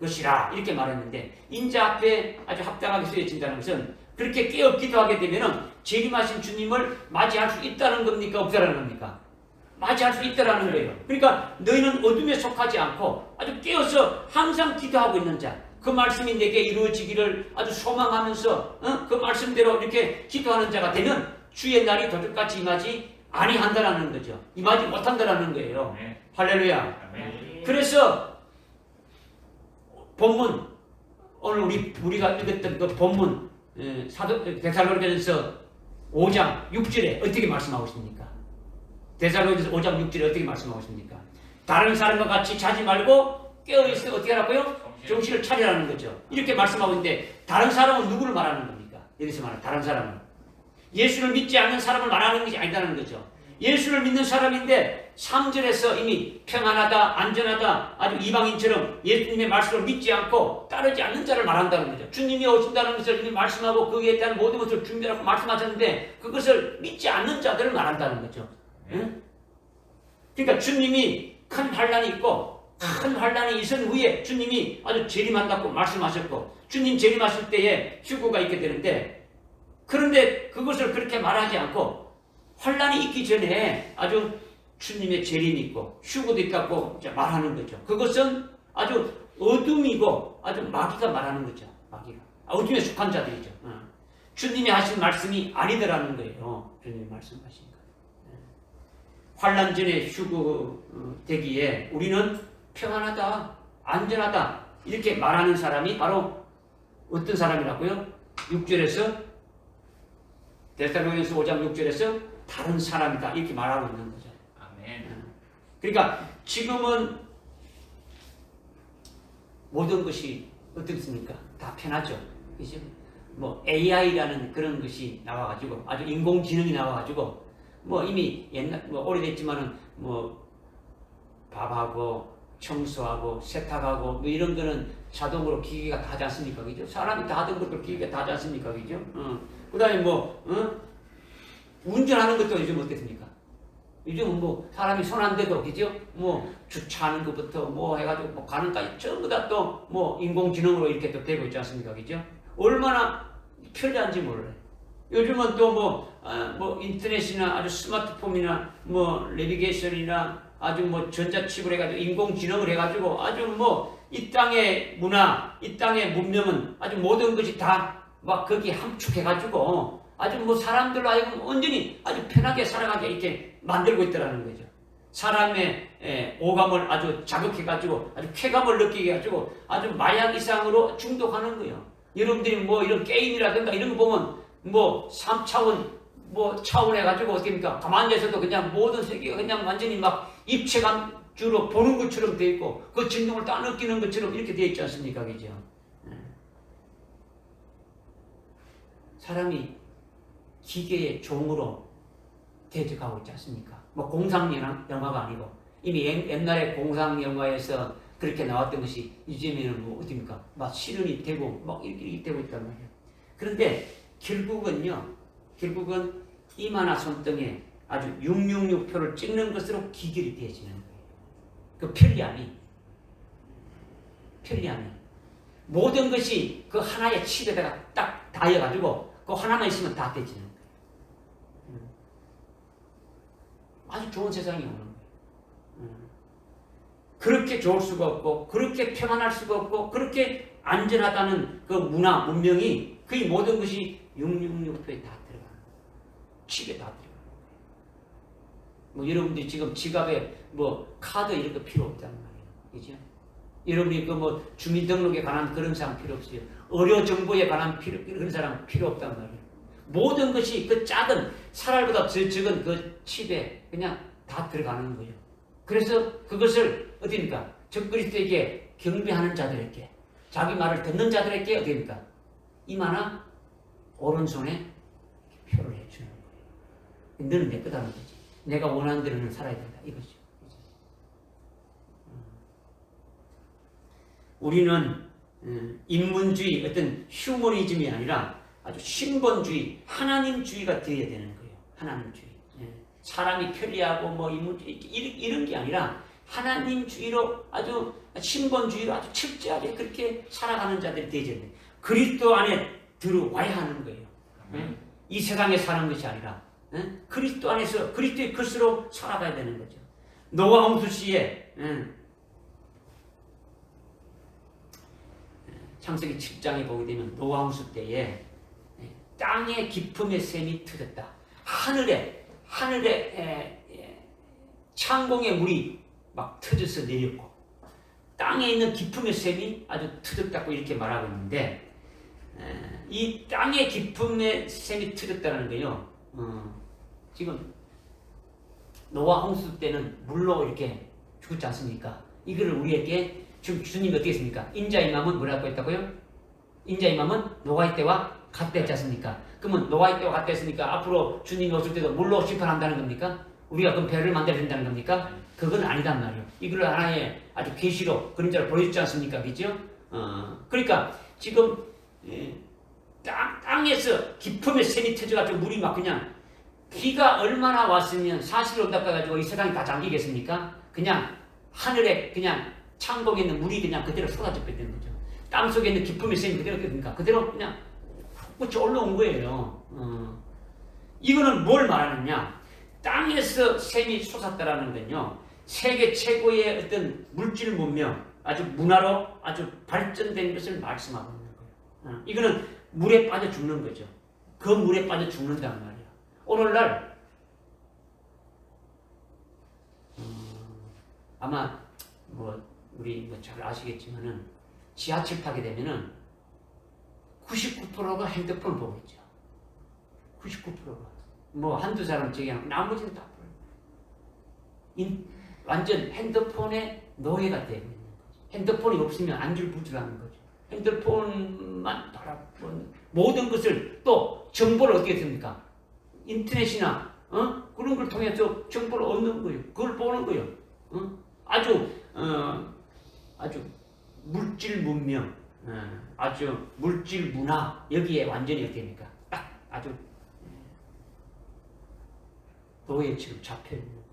것이라 이렇게 말했는데 인자 앞에 아주 합당하게 서여진다는 것은 그렇게 깨어 기도하게 되면은 재림하신 주님을 맞이할 수 있다는 겁니까? 없다는 겁니까? 맞이할 수 있다는 거예요. 그러니까 너희는 어둠에 속하지 않고 아주 깨어서 항상 기도하고 있는 자, 그 말씀이 내게 이루어지기를 아주 소망하면서 그 말씀대로 이렇게 기도하는 자가 되면 주의 날이 도둑같이 임하지 아니한다라는 거죠. 임하지 못한다라는 거예요. 네. 할렐루야. 아멘. 그래서 본문 오늘 우리가 읽었던 그 본문 사도 데살로니가전서 5장 6절에 어떻게 말씀하고 있습니까? 데살로니가전서 5장 6절에 어떻게 말씀하고 있습니까? 다른 사람과 같이 자지 말고 깨어있어 어떻게 하라고요? 정신을 차리라는 거죠. 이렇게 말씀하고 있는데 다른 사람은 누구를 말하는 겁니까? 여기서 말하는 다른 사람은 예수를 믿지 않는 사람을 말하는 것이 아니다는 거죠. 예수를 믿는 사람인데 3절에서 이미 평안하다, 안전하다, 아주 이방인처럼 예수님의 말씀을 믿지 않고 따르지 않는 자를 말한다는 거죠. 주님이 오신다는 것을 이미 말씀하고 거기에 대한 모든 것을 준비하고 말씀하셨는데 그것을 믿지 않는 자들을 말한다는 거죠. 응? 그러니까 주님이 큰 환난이 있고 큰 환난이 있은 후에 주님이 아주 재림한다고 말씀하셨고 주님 재림하실 때에 휴거가 있게 되는데 그런데 그것을 그렇게 말하지 않고 환난이 있기 전에 아주 주님의 재림이 있고 휴거도 있다고 말하는 거죠. 그것은 아주 어둠이고 아주 마귀가 말하는 거죠. 마귀가 어둠에 속한 자들이죠. 주님이 하신 말씀이 아니더라는 거예요. 주님이 말씀하신 거. 환난 전에 휴거 되기에 우리는 평안하다, 안전하다 이렇게 말하는 사람이 바로 어떤 사람이라고요? 6절에서 데살로니가전서 5장 6절에서 다른 사람이다 이렇게 말하고 있는 거죠. 아멘. 그러니까 지금은 모든 것이 어떻습니까? 다 편하죠. 그죠? 뭐 AI라는 그런 것이 나와가지고 아주 인공지능이 나와가지고 뭐 이미 옛날 뭐 오래됐지만은 뭐 밥하고 청소하고 세탁하고 뭐 이런 거는 자동으로 기계가 다 하지 않습니까? 그죠? 사람이 다 하던 것도 기계가 다 하지 않습니까? 그죠? 그 다음에 뭐 운전하는 것도 요즘 어떻습니까? 요즘은 뭐 사람이 손 안 대도 그죠? 뭐 주차하는 것부터 뭐 해가지고 뭐 가는 까지 전부 다 또 뭐 인공지능으로 이렇게 또 되고 있지 않습니까? 그죠? 얼마나 편리한지 몰라요. 요즘은 또 뭐 인터넷이나 아주 스마트폰이나 뭐 내비게이션이나 아주 뭐 전자칩을 해가지고 인공지능을 해가지고 아주 뭐 이 땅의 문화, 이 땅의 문명은 아주 모든 것이 다 막 거기 함축해가지고 아주 뭐 사람들로 하여금 온전히 아주 편하게 살아가게 이렇게 만들고 있더라는 거죠. 사람의 오감을 아주 자극해가지고 아주 쾌감을 느끼게 해가지고 아주 마약 이상으로 중독하는 거예요. 여러분들이 뭐 이런 게임이라든가 이런 거 보면 뭐 3차원 뭐 차원 해가지고 어떻게 합니까? 가만히 있어도 그냥 모든 세계가 그냥 완전히 막 입체감주로 보는 것처럼 되어 있고 그 진동을 딱 느끼는 것처럼 이렇게 되어 있지 않습니까? 그죠? 사람이 기계의 종으로 대적하고 있지 않습니까? 뭐 공상 영화가 아니고 이미 옛날에 공상 영화에서 그렇게 나왔던 것이 이제는 뭐 어딥니까? 막 실현이 되고 막 이렇게 되고 있단 말이에요. 그런데 결국은 이마나 손등에 아주 666표를 찍는 것으로 기결이 되어지는 거예요. 그 편리함이 모든 것이 그 하나의 칩에다가 딱 닿여가지고 그 하나만 있으면 다 되지는 거예요. 아주 좋은 세상이 오는 거예요. 그렇게 좋을 수가 없고 그렇게 평안할 수가 없고 그렇게 안전하다는 그 문화, 문명이 거의 모든 것이 666표에 다 들어가는 거예요. 칩에 다 들어가는 거예요. 뭐 여러분들이 지금 지갑에 뭐 카드 이런 거 필요 없단 말이에요. 그죠? 여러분이 그 뭐 주민등록에 관한 그런 사람 필요 없어요. 의료 정보에 관한 그런 사람 필요 없단 말이에요. 모든 것이 그 작은 사랄보다 더 적은 그 칩에 그냥 다 들어가는 거예요. 그래서 그것을 어디입니까? 적그리스도에게 경배하는 자들에게 자기 말을 듣는 자들에게 어디입니까? 이마나 오른손에 표를 해주는 거예요. 너는 내 거다는 거지. 내가 원하는 대로는 살아야 된다. 이거죠. 우리는 인문주의, 어떤 휴머니즘이 아니라 아주 신본주의, 하나님주의가 되어야 되는 거예요. 하나님주의. 사람이 편리하고 뭐 인문주의 이런 게 아니라 하나님주의로 아주 신본주의로 아주 철저하게 그렇게 살아가는 자들이 되어야 돼. 그리스도 안에 들어와야 하는 거예요. 이 세상에 사는 것이 아니라 그리스도 안에서 그리스도의 것으로 살아가야 되는 거죠. 노아 홍수 시에 창세기 7장에 보게 되면 노아 홍수 때에 땅의 기품의 샘이 터졌다. 하늘에 창공의 물이 막 터져서 내렸고 땅에 있는 기품의 샘이 아주 터졌다고 이렇게 말하고 있는데 이 땅의 기품의 샘이 터졌다는 거요. 지금 노아 홍수 때는 물로 이렇게 죽었지 않습니까? 이거를 우리에게 지금 주님이 어떻게 했습니까? 인자의 마음은 뭐라고 했다고요? 인자의 마음은 노아의 때와 같다 했지 않습니까? 그러면 노아의 때와 같다 했으니까 앞으로 주님이 오실 때도 물로 심판한다는 겁니까? 우리가 그럼 배를 만들어야 된다는 겁니까? 그건 아니단 말이에요. 이걸 하나의 아주 계시로 그림자를 보여주지 않습니까? 그죠? 그러니까 지금 땅에서 깊음의 샘이 터져가지고 물이 막 그냥 비가 얼마나 왔으면 40일 온다 해가지고 이 세상이 다 잠기겠습니까? 그냥 하늘에 그냥 창공에 있는 물이 그냥 그대로 쏟아져 버리는 거죠. 땅 속에 있는 기품의 샘이 그대로 그냥 솟구쳐 올라온 거예요. 이거는 뭘 말하느냐? 땅에서 샘이 솟았다라는 건요. 세계 최고의 어떤 물질 문명, 아주 문화로 아주 발전된 것을 말씀하고 있는 거예요. 이거는 물에 빠져 죽는 거죠. 그 물에 빠져 죽는단 말이에요. 오늘날 아마 뭐 우리 뭐 잘 아시겠지만은 지하철 타게 되면은 99%가 핸드폰을 보고 있죠. 99%가 뭐 한두 사람 제기하고 나머지는 다 완전 핸드폰의 노예가 되고 있는 거죠. 핸드폰이 없으면 안절부절하는 거죠. 핸드폰만 바라보는 모든 것을 또 정보를 어떻게 했습니까? 인터넷이나 그런 걸 통해서 정보를 얻는 거예요. 그걸 보는 거예요. 아주 물질 문명, 아주 물질 문화 여기에 완전히 어떻게 됩니까? 딱 아주 노예처럼 잡혀 있는 거예요.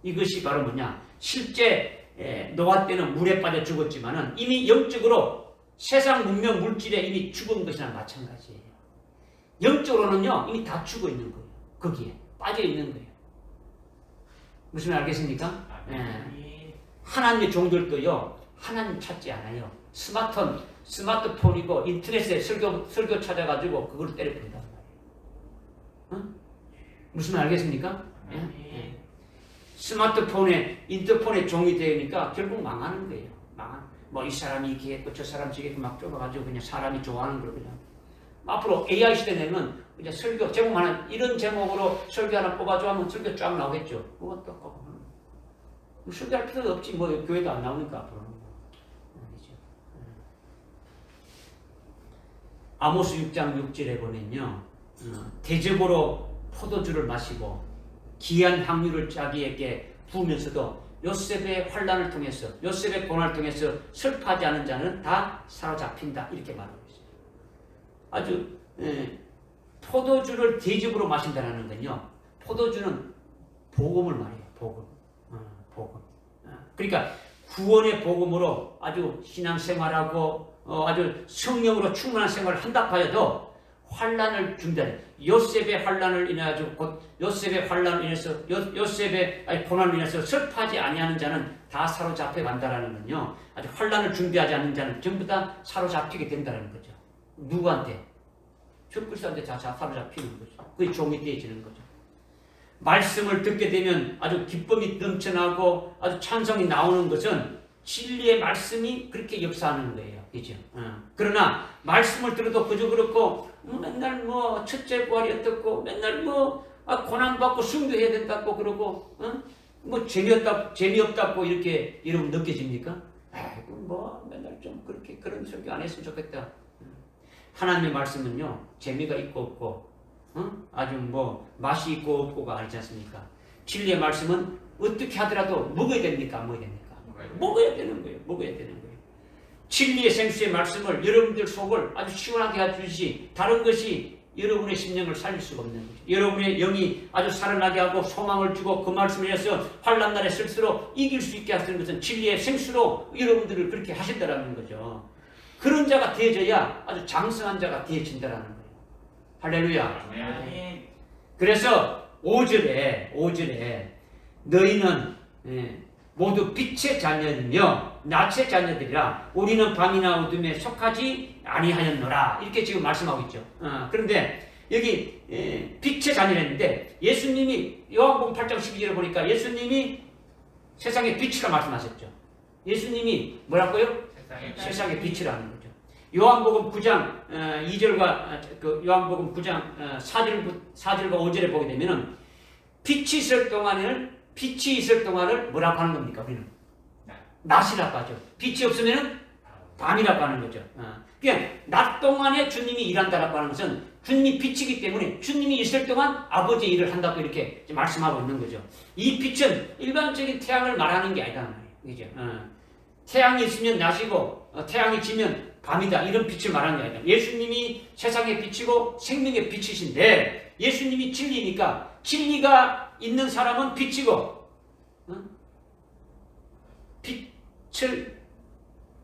이것이 바로 뭐냐? 실제 노아 때는 물에 빠져 죽었지만은 이미 영적으로 세상 문명 물질에 이미 죽은 것이나 마찬가지예요. 영적으로는요 이미 다 죽어 있는 거예요. 거기에 빠져 있는 거예요. 무슨 말 알겠습니까? 하나님의 종들도요 하나님 찾지 않아요. 스마트폰이고 인터넷에 설교 찾아가지고 그걸 때려버린단 말이에요. 무슨 말 알겠습니까? 스마트폰에 인터폰에 종이 되니까 결국 망하는 거예요. 뭐 이 사람이 이렇게 했고 저 사람 저게 막 좁아가지고 그냥 사람이 좋아하는 걸 그냥. 앞으로 AI 시대 되면 이제 설교 제목 하나 이런 제목으로 설교 하나 뽑아줘 하면 설교 쫙 나오겠죠. 그것도 설교할 필요도 없지. 뭐 교회도 안 나오니까 앞으로는. 아모스 6장 6절에 보면요. 대접으로 포도주를 마시고 귀한 향유를 자기에게 부으면서도 요셉의 환난을 통해서 요셉의 고난을 통해서 슬퍼하지 않은 자는 다 사로잡힌다. 이렇게 말하고 있어요. 아주 포도주를 대접으로 마신다는 건요. 포도주는 복음을 말해요. 복음. 그러니까 구원의 복음으로 아주 신앙생활하고 아주 성령으로 충만한 생활을 한다 하여도 환난을 준다는 요셉의 환난을 인해서 곧 요셉의 환난을 인해서 요셉의 고난을 인해서 슬퍼하지 아니하는 자는 다 사로잡혀 간다라는 건요. 아주 환난을 준비하지 않는 자는 전부 다 사로잡히게 된다는 거죠. 누구한테? 주 그리스도한테 다 사로잡히는 거죠. 그게 종이 되어지는 거죠. 말씀을 듣게 되면 아주 기쁨이 넘쳐나고 아주 찬송이 나오는 것은 진리의 말씀이 그렇게 역사하는 거예요. 그죠? 그러나 말씀을 들어도 그저 그렇고 맨날 뭐 첫째 부활이 어떻고 맨날 뭐 고난받고 순교해야 된다고 그러고 뭐 재미없다고 이렇게 여러분 느껴집니까? 아이고 뭐 맨날 좀 그렇게 그런 설교 안 했으면 좋겠다. 하나님의 말씀은요 재미가 있고 없고 아주 뭐 맛이 있고 없고가 아니지 않습니까? 진리의 말씀은 어떻게 하더라도 먹어야 됩니까? 안 먹어야 됩니까? 먹어야 되는 거예요. 먹어야 되는 거예요. 진리의 생수의 말씀을 여러분들 속을 아주 시원하게 해주시 다른 것이 여러분의 심령을 살릴 수가 없는 거죠. 여러분의 영이 아주 살아나게 하고 소망을 주고 그 말씀을 해서 환난 날에 쓸수록 이길 수 있게 하시는 것은 진리의 생수로 여러분들을 그렇게 하신다라는 거죠. 그런 자가 되어져야 아주 장성한 자가 되어진다라는 거예요. 할렐루야. 아멘. 그래서 5절에 너희는 모두 빛의 자녀이며 낯의 자녀들이라 우리는 밤이나 어둠에 속하지 아니하였노라 이렇게 지금 말씀하고 있죠. 그런데 여기 빛의 자녀였는데 예수님이 요한복음 8장 12절에 보니까 예수님이 세상의 빛이라 말씀하셨죠. 예수님이 뭐라고요? 세상의 빛이라는 거죠. 요한복음 9장 2절과 요한복음 9장 4절과 5절에 보게 되면은 빛이 있을 동안을 뭐라고 하는 겁니까? 우리는 낮이라고 하죠. 빛이 없으면은 밤이라고 하는 거죠. 그러니까 낮 동안에 주님이 일한다라고 하는 것은 주님이 빛이기 때문에 주님이 있을 동안 아버지의 일을 한다고 이렇게 말씀하고 있는 거죠. 이 빛은 일반적인 태양을 말하는 게 아니라는 거예요. 그죠? 태양이 있으면 낮이고 태양이 지면 밤이다. 이런 빛을 말하는 게 아니라 예수님이 세상의 빛이고 생명의 빛이신데 예수님이 진리니까 진리가 있는 사람은 빛이고 빛을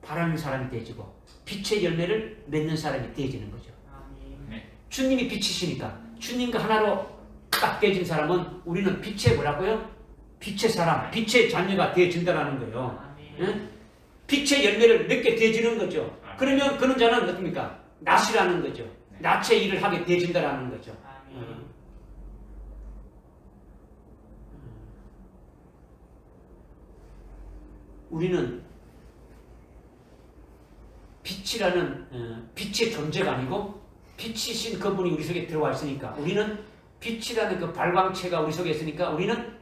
바라는 사람이 되어지고 빛의 열매를 맺는 사람이 되어지는 거죠. 주님이 빛이시니까 주님과 하나로 딱 되어진 사람은 우리는 빛의 뭐라고요? 빛의 사람, 빛의 자녀가 되어진다는 거예요. 빛의 열매를 맺게 되어지는 거죠. 그러면 그런 자는 어떻습니까? 낫이라는 거죠. 낫의 일을 하게 되어진다는 거죠. 우리는 빛이라는 빛의 존재가 아니고 빛이신 그분이 우리 속에 들어와 있으니까 우리는 빛이라는 그 발광체가 우리 속에 있으니까 우리는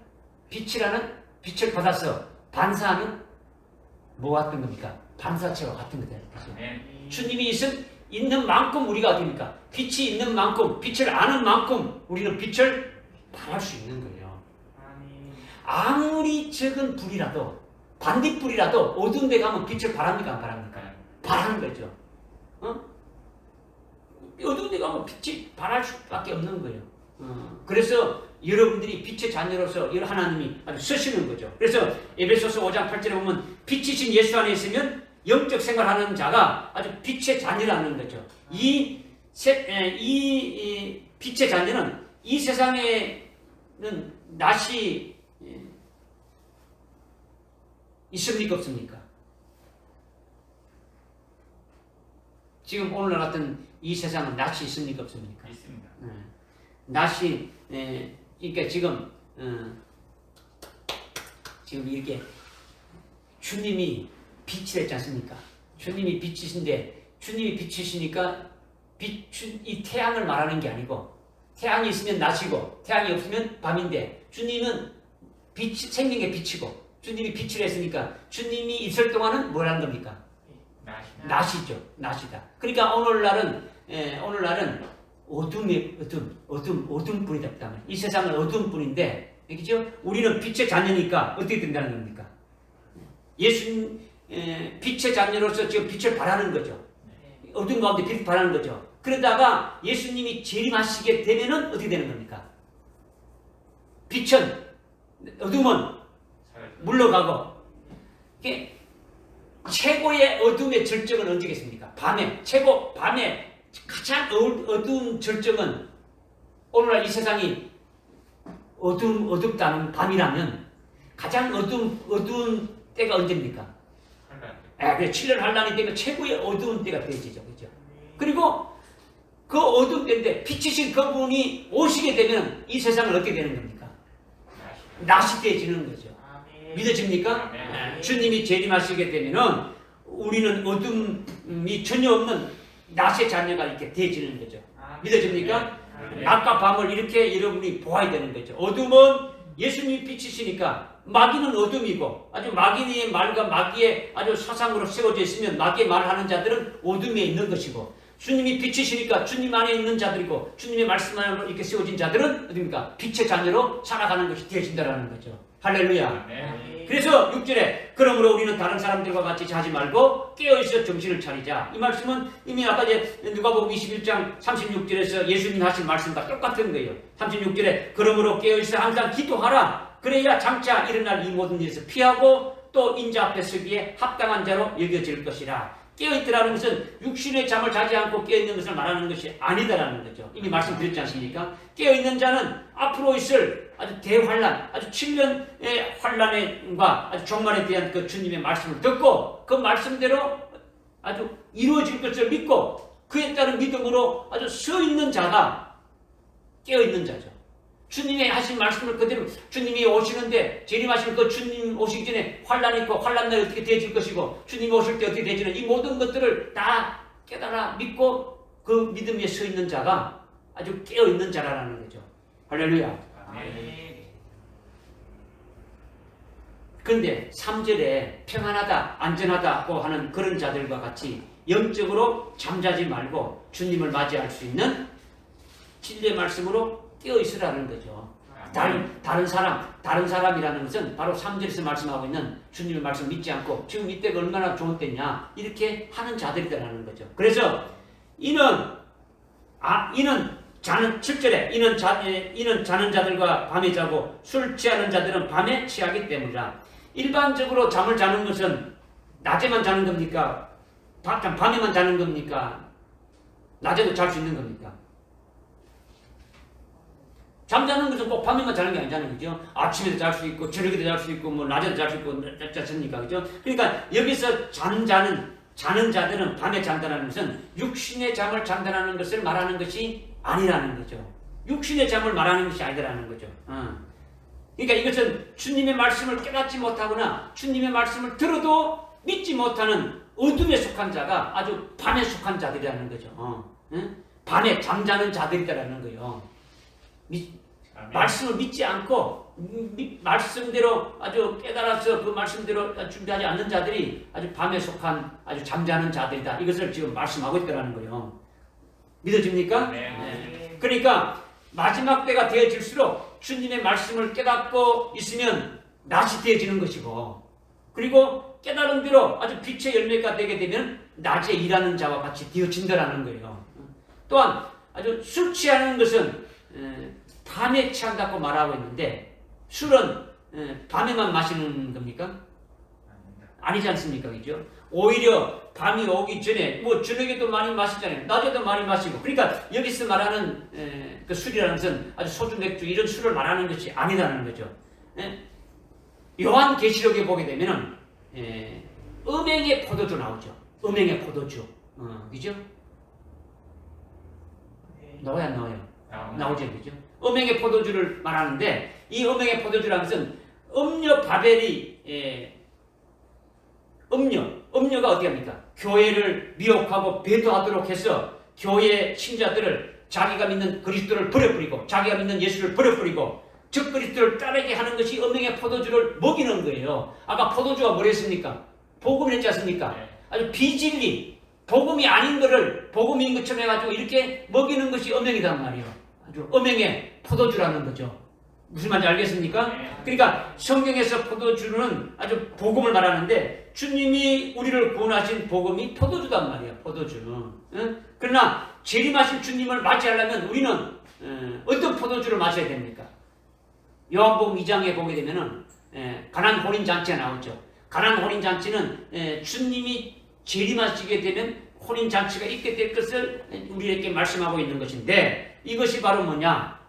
빛이라는 빛을 받아서 반사하는 뭐 같은 겁니까? 반사체와 같은 거다. 주님이 있는 만큼 우리가 어떻습니까? 빛이 있는 만큼 빛을 아는 만큼 우리는 빛을 발할 수 있는 거예요. 아무리 적은 불이라도 반딧불이라도 어두운 데 가면 빛을 발합니까? 안 발합니까? 발하는 거죠. 어두운 데 가면 빛이 발할 수밖에 없는 거예요. 그래서 여러분들이 빛의 자녀로서 하나님이 아주 쓰시는 거죠. 그래서 에베소서 5장 8절에 보면 빛이신 예수 안에 있으면 영적 생활하는 자가 아주 빛의 자녀라는 거죠. 이 빛의 자녀는 이 세상에는 낯이 있습니까? 없습니까? 지금 오늘 같은 이 세상은 낯이 있습니까? 없습니까? 있습니다. 낯이 그러니까 지금 이렇게 주님이 빛이랬지 않습니까? 주님이 빛이신데 주님이 빛이시니까 이 태양을 말하는 게 아니고 태양이 있으면 낮이고 태양이 없으면 밤인데 주님은 생명의 빛이고 주님이 빛을 했으니까 주님이 있을 동안은 뭐라는 겁니까? 낮이죠. 낮이다. 그러니까 오늘날은 어둠 뿐이다. 이 세상은 어둠 뿐인데, 그죠? 우리는 빛의 자녀니까 어떻게 된다는 겁니까? 빛의 자녀로서 지금 빛을 발하는 거죠. 어둠 가운데 빛을 발하는 거죠. 그러다가 예수님이 재림하시게 되면은 어떻게 되는 겁니까? 빛은, 어둠은 물러가고, 이게 최고의 어둠의 절정은 언제겠습니까? 밤에 가장 어두운 절정은 오늘날 이 세상이 어둡다는 밤이라면 가장 어두운 때가 언제입니까? 그래, 7년 환란이 되면 최고의 어두운 때가 되어지죠. 그죠? 그리고 그 어두운 때인데 빛이신 그분이 오시게 되면 이 세상은 어떻게 되는 겁니까? 낮이 되어지는 거죠. 믿어집니까? 주님이 재림하시게 되면은 우리는 어둠이 전혀 없는 낮의 자녀가 이렇게 되어지는 거죠. 믿어집니까? 낮과 밤을 이렇게 여러분이 보아야 되는 거죠. 어둠은 예수님이 빛이시니까 마귀는 어둠이고 아주 마귀의 말과 마귀의 아주 사상으로 세워져 있으면 마귀의 말을 하는 자들은 어둠에 있는 것이고 주님이 빛이시니까 주님 안에 있는 자들이고 주님의 말씀 안에 이렇게 세워진 자들은 어딥니까? 빛의 자녀로 살아가는 것이 되어진다라는 거죠. 할렐루야. 아멘. 그래서 6절에 그러므로 우리는 다른 사람들과 같이 자지 말고 깨어있어 정신을 차리자. 이 말씀은 이미 아까 이제 누가복음 21장 36절에서 예수님 하신 말씀과 똑같은 거예요. 36절에 그러므로 깨어있어 항상 기도하라. 그래야 장차 일어날 이 모든 일에서 피하고 또 인자 앞에 서기에 합당한 자로 여겨질 것이라. 깨어있더라는 것은 육신의 잠을 자지 않고 깨어있는 것을 말하는 것이 아니다라는 거죠. 이미 말씀드렸지 않습니까? 깨어있는 자는 앞으로 있을 아주 대환란, 아주 7년의 환란과 아주 종말에 대한 그 주님의 말씀을 듣고 그 말씀대로 아주 이루어질 것을 믿고 그에 따른 믿음으로 아주 서 있는 자가 깨어있는 자죠. 주님이 하신 말씀을 그대로 주님이 오시는데 재림하신 그 주님 오시기 전에 환란이 있고 환란날이 어떻게 되어질 것이고 주님이 오실 때 어떻게 되지는 이 모든 것들을 다 깨달아 믿고 그 믿음 위에 서 있는 자가 아주 깨어있는 자라는 거죠. 할렐루야. 아멘. 그런데 3절에 평안하다 안전하다고 하는 그런 자들과 같이 영적으로 잠자지 말고 주님을 맞이할 수 있는 진리의 말씀으로 깨어있으라는 거죠. 다른 사람이라는 것은 바로 3절에서 말씀하고 있는 주님의 말씀 믿지 않고 지금 이때가 얼마나 좋은 때냐 이렇게 하는 자들이라는 거죠. 그래서 이는 자는 7절에 이는 자는 자들과 밤에 자고 술 취하는 자들은 밤에 취하기 때문이라. 일반적으로 잠을 자는 것은 낮에만 자는 겁니까? 밤에만 자는 겁니까? 낮에도 잘 수 있는 겁니까? 잠자는 것은 꼭 밤에만 자는 게 아니잖아요. 그죠? 아침에도 잘 수 있고, 저녁에도 잘 수 있고, 뭐, 낮에도 잘 수 있고, 그렇지 않습니까? 그죠? 그러니까, 여기서 자는 자들은 밤에 잔다는 것은 육신의 잠을 잔다는 것을 말하는 것이 아니라는 거죠. 육신의 잠을 말하는 것이 아니라는 거죠. 그러니까 이것은 주님의 말씀을 깨닫지 못하거나, 주님의 말씀을 들어도 믿지 못하는 어둠에 속한 자가 아주 밤에 속한 자들이라는 거죠. 밤에 잠자는 자들이라는 거예요. 말씀을 믿지 않고 말씀대로 아주 깨달아서 그 말씀대로 준비하지 않는 자들이 아주 밤에 속한 아주 잠자는 자들이다. 이것을 지금 말씀하고 있다는 거예요. 믿어집니까? 네. 그러니까 마지막 때가 되어질수록 주님의 말씀을 깨닫고 있으면 낮이 되어지는 것이고 그리고 깨달은 대로 아주 빛의 열매가 되게 되면 낮에 일하는 자와 같이 되어진다는 거예요. 또한 아주 술 취하는 것은 밤에 취한다고 말하고 있는데 술은 밤에만 마시는 겁니까? 아니지 않습니까? 그죠? 오히려 밤이 오기 전에 뭐 저녁에도 많이 마시잖아요. 낮에도 많이 마시고 그러니까 여기서 말하는 그 술이라는 것은 아주 소주, 맥주 이런 술을 말하는 것이 아니라는 거죠. 요한계시록에 보게 되면은 음행의 포도주 나오죠. 음행의 포도주. 그죠? 나와야 안 나와요? 나오죠, 그죠? 음행의 포도주를 말하는데 이 음행의 포도주라는 것은 음료 바벨이 음료가 어디 합니까? 교회를 미혹하고 배도하도록 해서 교회 신자들을 자기가 믿는 그리스도를 버려버리고 자기가 믿는 예수를 버려버리고 적 그리스도를 따르게 하는 것이 음행의 포도주를 먹이는 거예요. 아까 포도주가 뭐랬습니까? 복음을 했지 않습니까? 아주 비진리 복음이 아닌 거를 복음인 것처럼 해가지고 이렇게 먹이는 것이 음행이란 말이에요. 아주 음행의 포도주라는 거죠. 무슨 말인지 알겠습니까? 그러니까 성경에서 포도주는 아주 복음을 말하는데 주님이 우리를 구원하신 복음이 포도주단 말이에요. 포도주. 그러나 재림하신 주님을 맞이하려면 우리는 어떤 포도주를 마셔야 됩니까? 요한복음 2장에 보게 되면은 가나안 혼인 잔치가 나오죠. 가나안 혼인 잔치는 주님이 재림하시게 되면 혼인 잔치가 있게 될 것을 우리에게 말씀하고 있는 것인데 이것이 바로 뭐냐?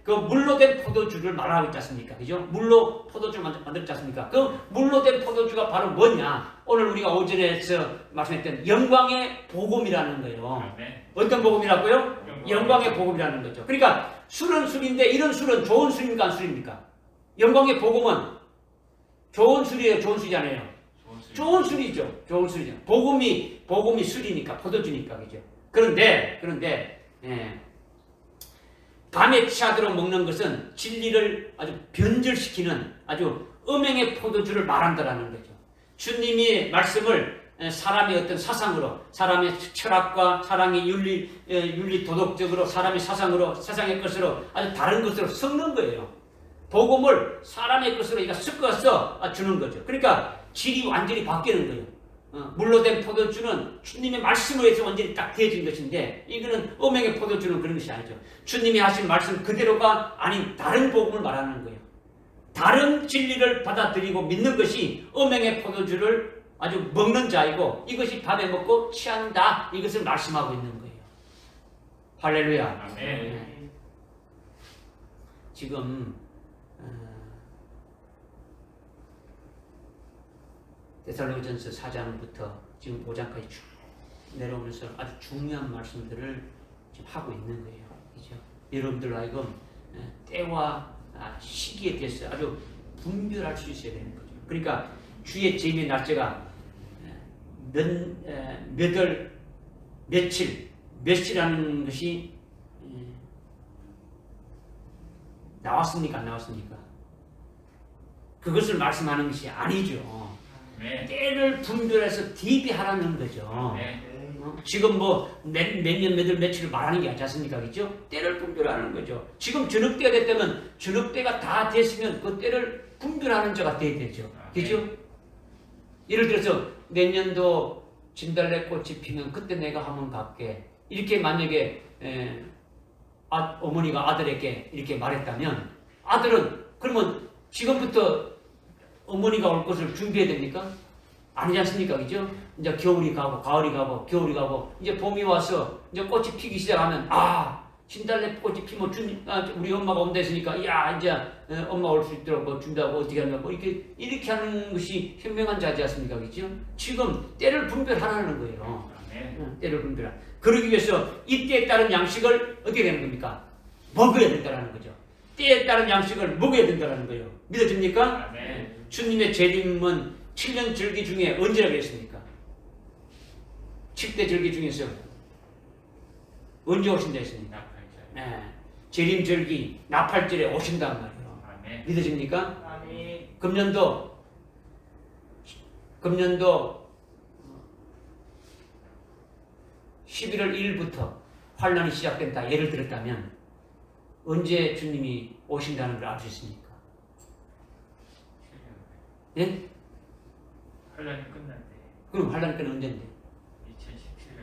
그 물로 된 포도주를 말하고 있지 않습니까? 그죠? 물로 포도주를 만들었지 않습니까? 그 물로 된 포도주가 바로 뭐냐? 오늘 우리가 오전에서 말씀했던 영광의 복음이라는 거예요. 어떤 복음이라고요? 영광의 복음이라는 거죠. 그러니까 술은 술인데 이런 술은 좋은 술입니까? 안 술입니까? 영광의 복음은 좋은 술이에요? 좋은 술이잖아요. 좋은 술이죠. 좋은 술이죠. 복음이 술이니까 포도주니까 그죠. 그런데 밤에 취하도록 먹는 것은 진리를 아주 변절시키는 아주 음행의 포도주를 말한다라는 거죠. 주님이 말씀을 사람의 어떤 사상으로, 사람의 철학과 사랑의 윤리 도덕적으로, 사람의 사상으로, 세상의 것으로 아주 다른 것으로 섞는 거예요. 복음을 사람의 것으로 그러니까 섞어서 주는 거죠. 그러니까 질이 완전히 바뀌는 거예요. 물로 된 포도주는 주님의 말씀으로 해서 완전히 딱 되어진 것인데, 이거는 음행의 포도주는 그런 것이 아니죠. 주님이 하신 말씀 그대로가 아닌 다른 복음을 말하는 거예요. 다른 진리를 받아들이고 믿는 것이 음행의 포도주를 아주 먹는 자이고, 이것이 밤에 먹고 취한다, 이것을 말씀하고 있는 거예요. 할렐루야. 아멘. 지금 데살로니가전서 4장부터 지금 5장까지 쭉 내려오면서 아주 중요한 말씀들을 지금 하고 있는 거예요. 그죠? 여러분들 하여금 때와 시기에 대해서 아주 분별할 수 있어야 되는 거죠. 그러니까 주의 재림의 날짜가 몇 월, 며칠, 몇이라는 것이 나왔습니까? 안 나왔습니까? 그것을 말씀하는 것이 아니죠. 네. 때를 분별해서 대비하라는 거죠. 네. 지금 뭐 몇 년, 몇 월, 며칠을 말하는 게 아니지 않습니까? 그죠? 때를 분별하는 거죠. 지금 저녁 때가 됐다면 저녁 때가 다 됐으면 그 때를 분별하는 자가 돼야 되죠. 그죠? 예를 들어서 내년도 진달래꽃이 피면 그때 내가 한번 갈게. 이렇게 만약에 어머니가 아들에게 이렇게 말했다면, 아들은 그러면 지금부터 어머니가 올 것을 준비해야 됩니까? 아니지 않습니까? 그죠? 이제 겨울이 가고, 가을이 가고, 겨울이 가고, 이제 봄이 와서 이제 꽃이 피기 시작하면, 진달래 꽃이 피면 우리 엄마가 온다 했으니까, 야, 이제 엄마 올 수 있도록 뭐 준비하고 어떻게 하냐, 뭐 이렇게 하는 것이 현명한 자지 않습니까? 그죠? 지금 때를 분별하라는 거예요. 때를 분별하라. 그러기 위해서 이때에 따른 양식을 어떻게 되는 겁니까? 먹어야 된다는 거죠. 때에 따른 양식을 먹어야 된다는 거예요. 믿어집니까? 네. 주님의 재림은 7년 절기 중에 언제라고 했습니까? 7대 절기 중에서 언제 오신다 했습니까? 네. 재림 절기 나팔절에 오신단 말이에요. 아멘. 믿어집니까? 아멘. 금년도 11월 1일부터 환란이 시작된다 예를 들었다면 언제 주님이 오신다는 걸 알 수 있습니까? 예? 환란이 끝났대. 그럼 환란이 끝은 언제인데?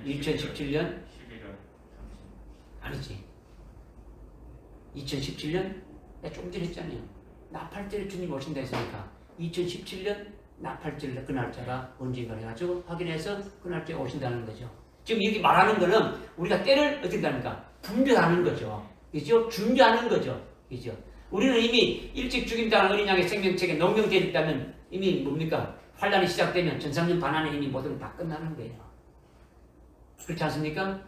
2017년? 11월 30일. 아니지. 2017년? 내가 조금 전에 했잖아요. 나팔절에 주님 오신다 했으니까 2017년 나팔절 그 날짜가 언제인가 해가지고 확인해서 그 날짜에 오신다는 거죠. 지금 이렇게 말하는 거는 우리가 때를 어떻게 합니까? 분별하는 거죠. 그죠? 준비하는 거죠. 그죠? 우리는 이미 일찍 죽임당한 어린 양의 생명책에 농경되어 있다면 이미 뭡니까? 환란이 시작되면 전상년 반환에 이미 모든 다 끝나는 거예요. 그렇지 않습니까?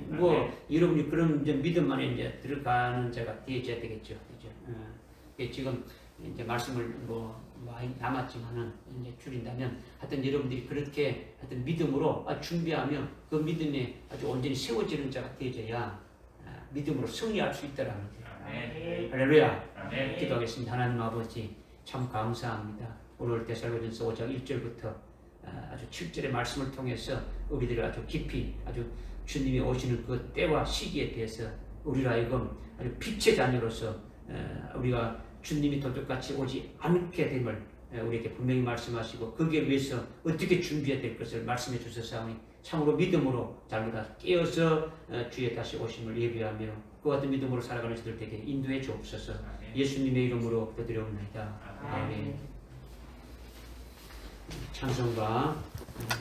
뭐 여러분이 그런 이제 믿음 안에 이제 들어가는 자가 되어져야 되겠죠. 그죠? 지금 이제 말씀을 뭐 많이 남았지만은 이제 줄인다면 하여튼 여러분들이 그렇게 하여튼 믿음으로 준비하며 그 믿음에 아주 온전히 세워지는 자가 되어져야 믿음으로 승리할 수 있다라는 거예요. 아멘. 할렐루야. 아멘. 기도하겠습니다. 하나님 아버지 참 감사합니다. 오늘 데살로니가전서 5장 1절부터 아주 7절의 말씀을 통해서 우리들을 아주 깊이 아주 주님이 오시는 그 때와 시기에 대해서 우리로 하여금 아주 빛의 자녀로서 우리가 주님이 도둑같이 오지 않게 됨을 우리에게 분명히 말씀하시고 거기에 위해서 어떻게 준비해야 될 것을 말씀해 주셔서 참으로 믿음으로 잘못 깨어서 주의 다시 오심을 예비하며 그 같은 믿음으로 살아가는 저들 되게 인도해 주옵소서. 예수님의 이름으로 기도드려옵나이다. 아멘. 찬송가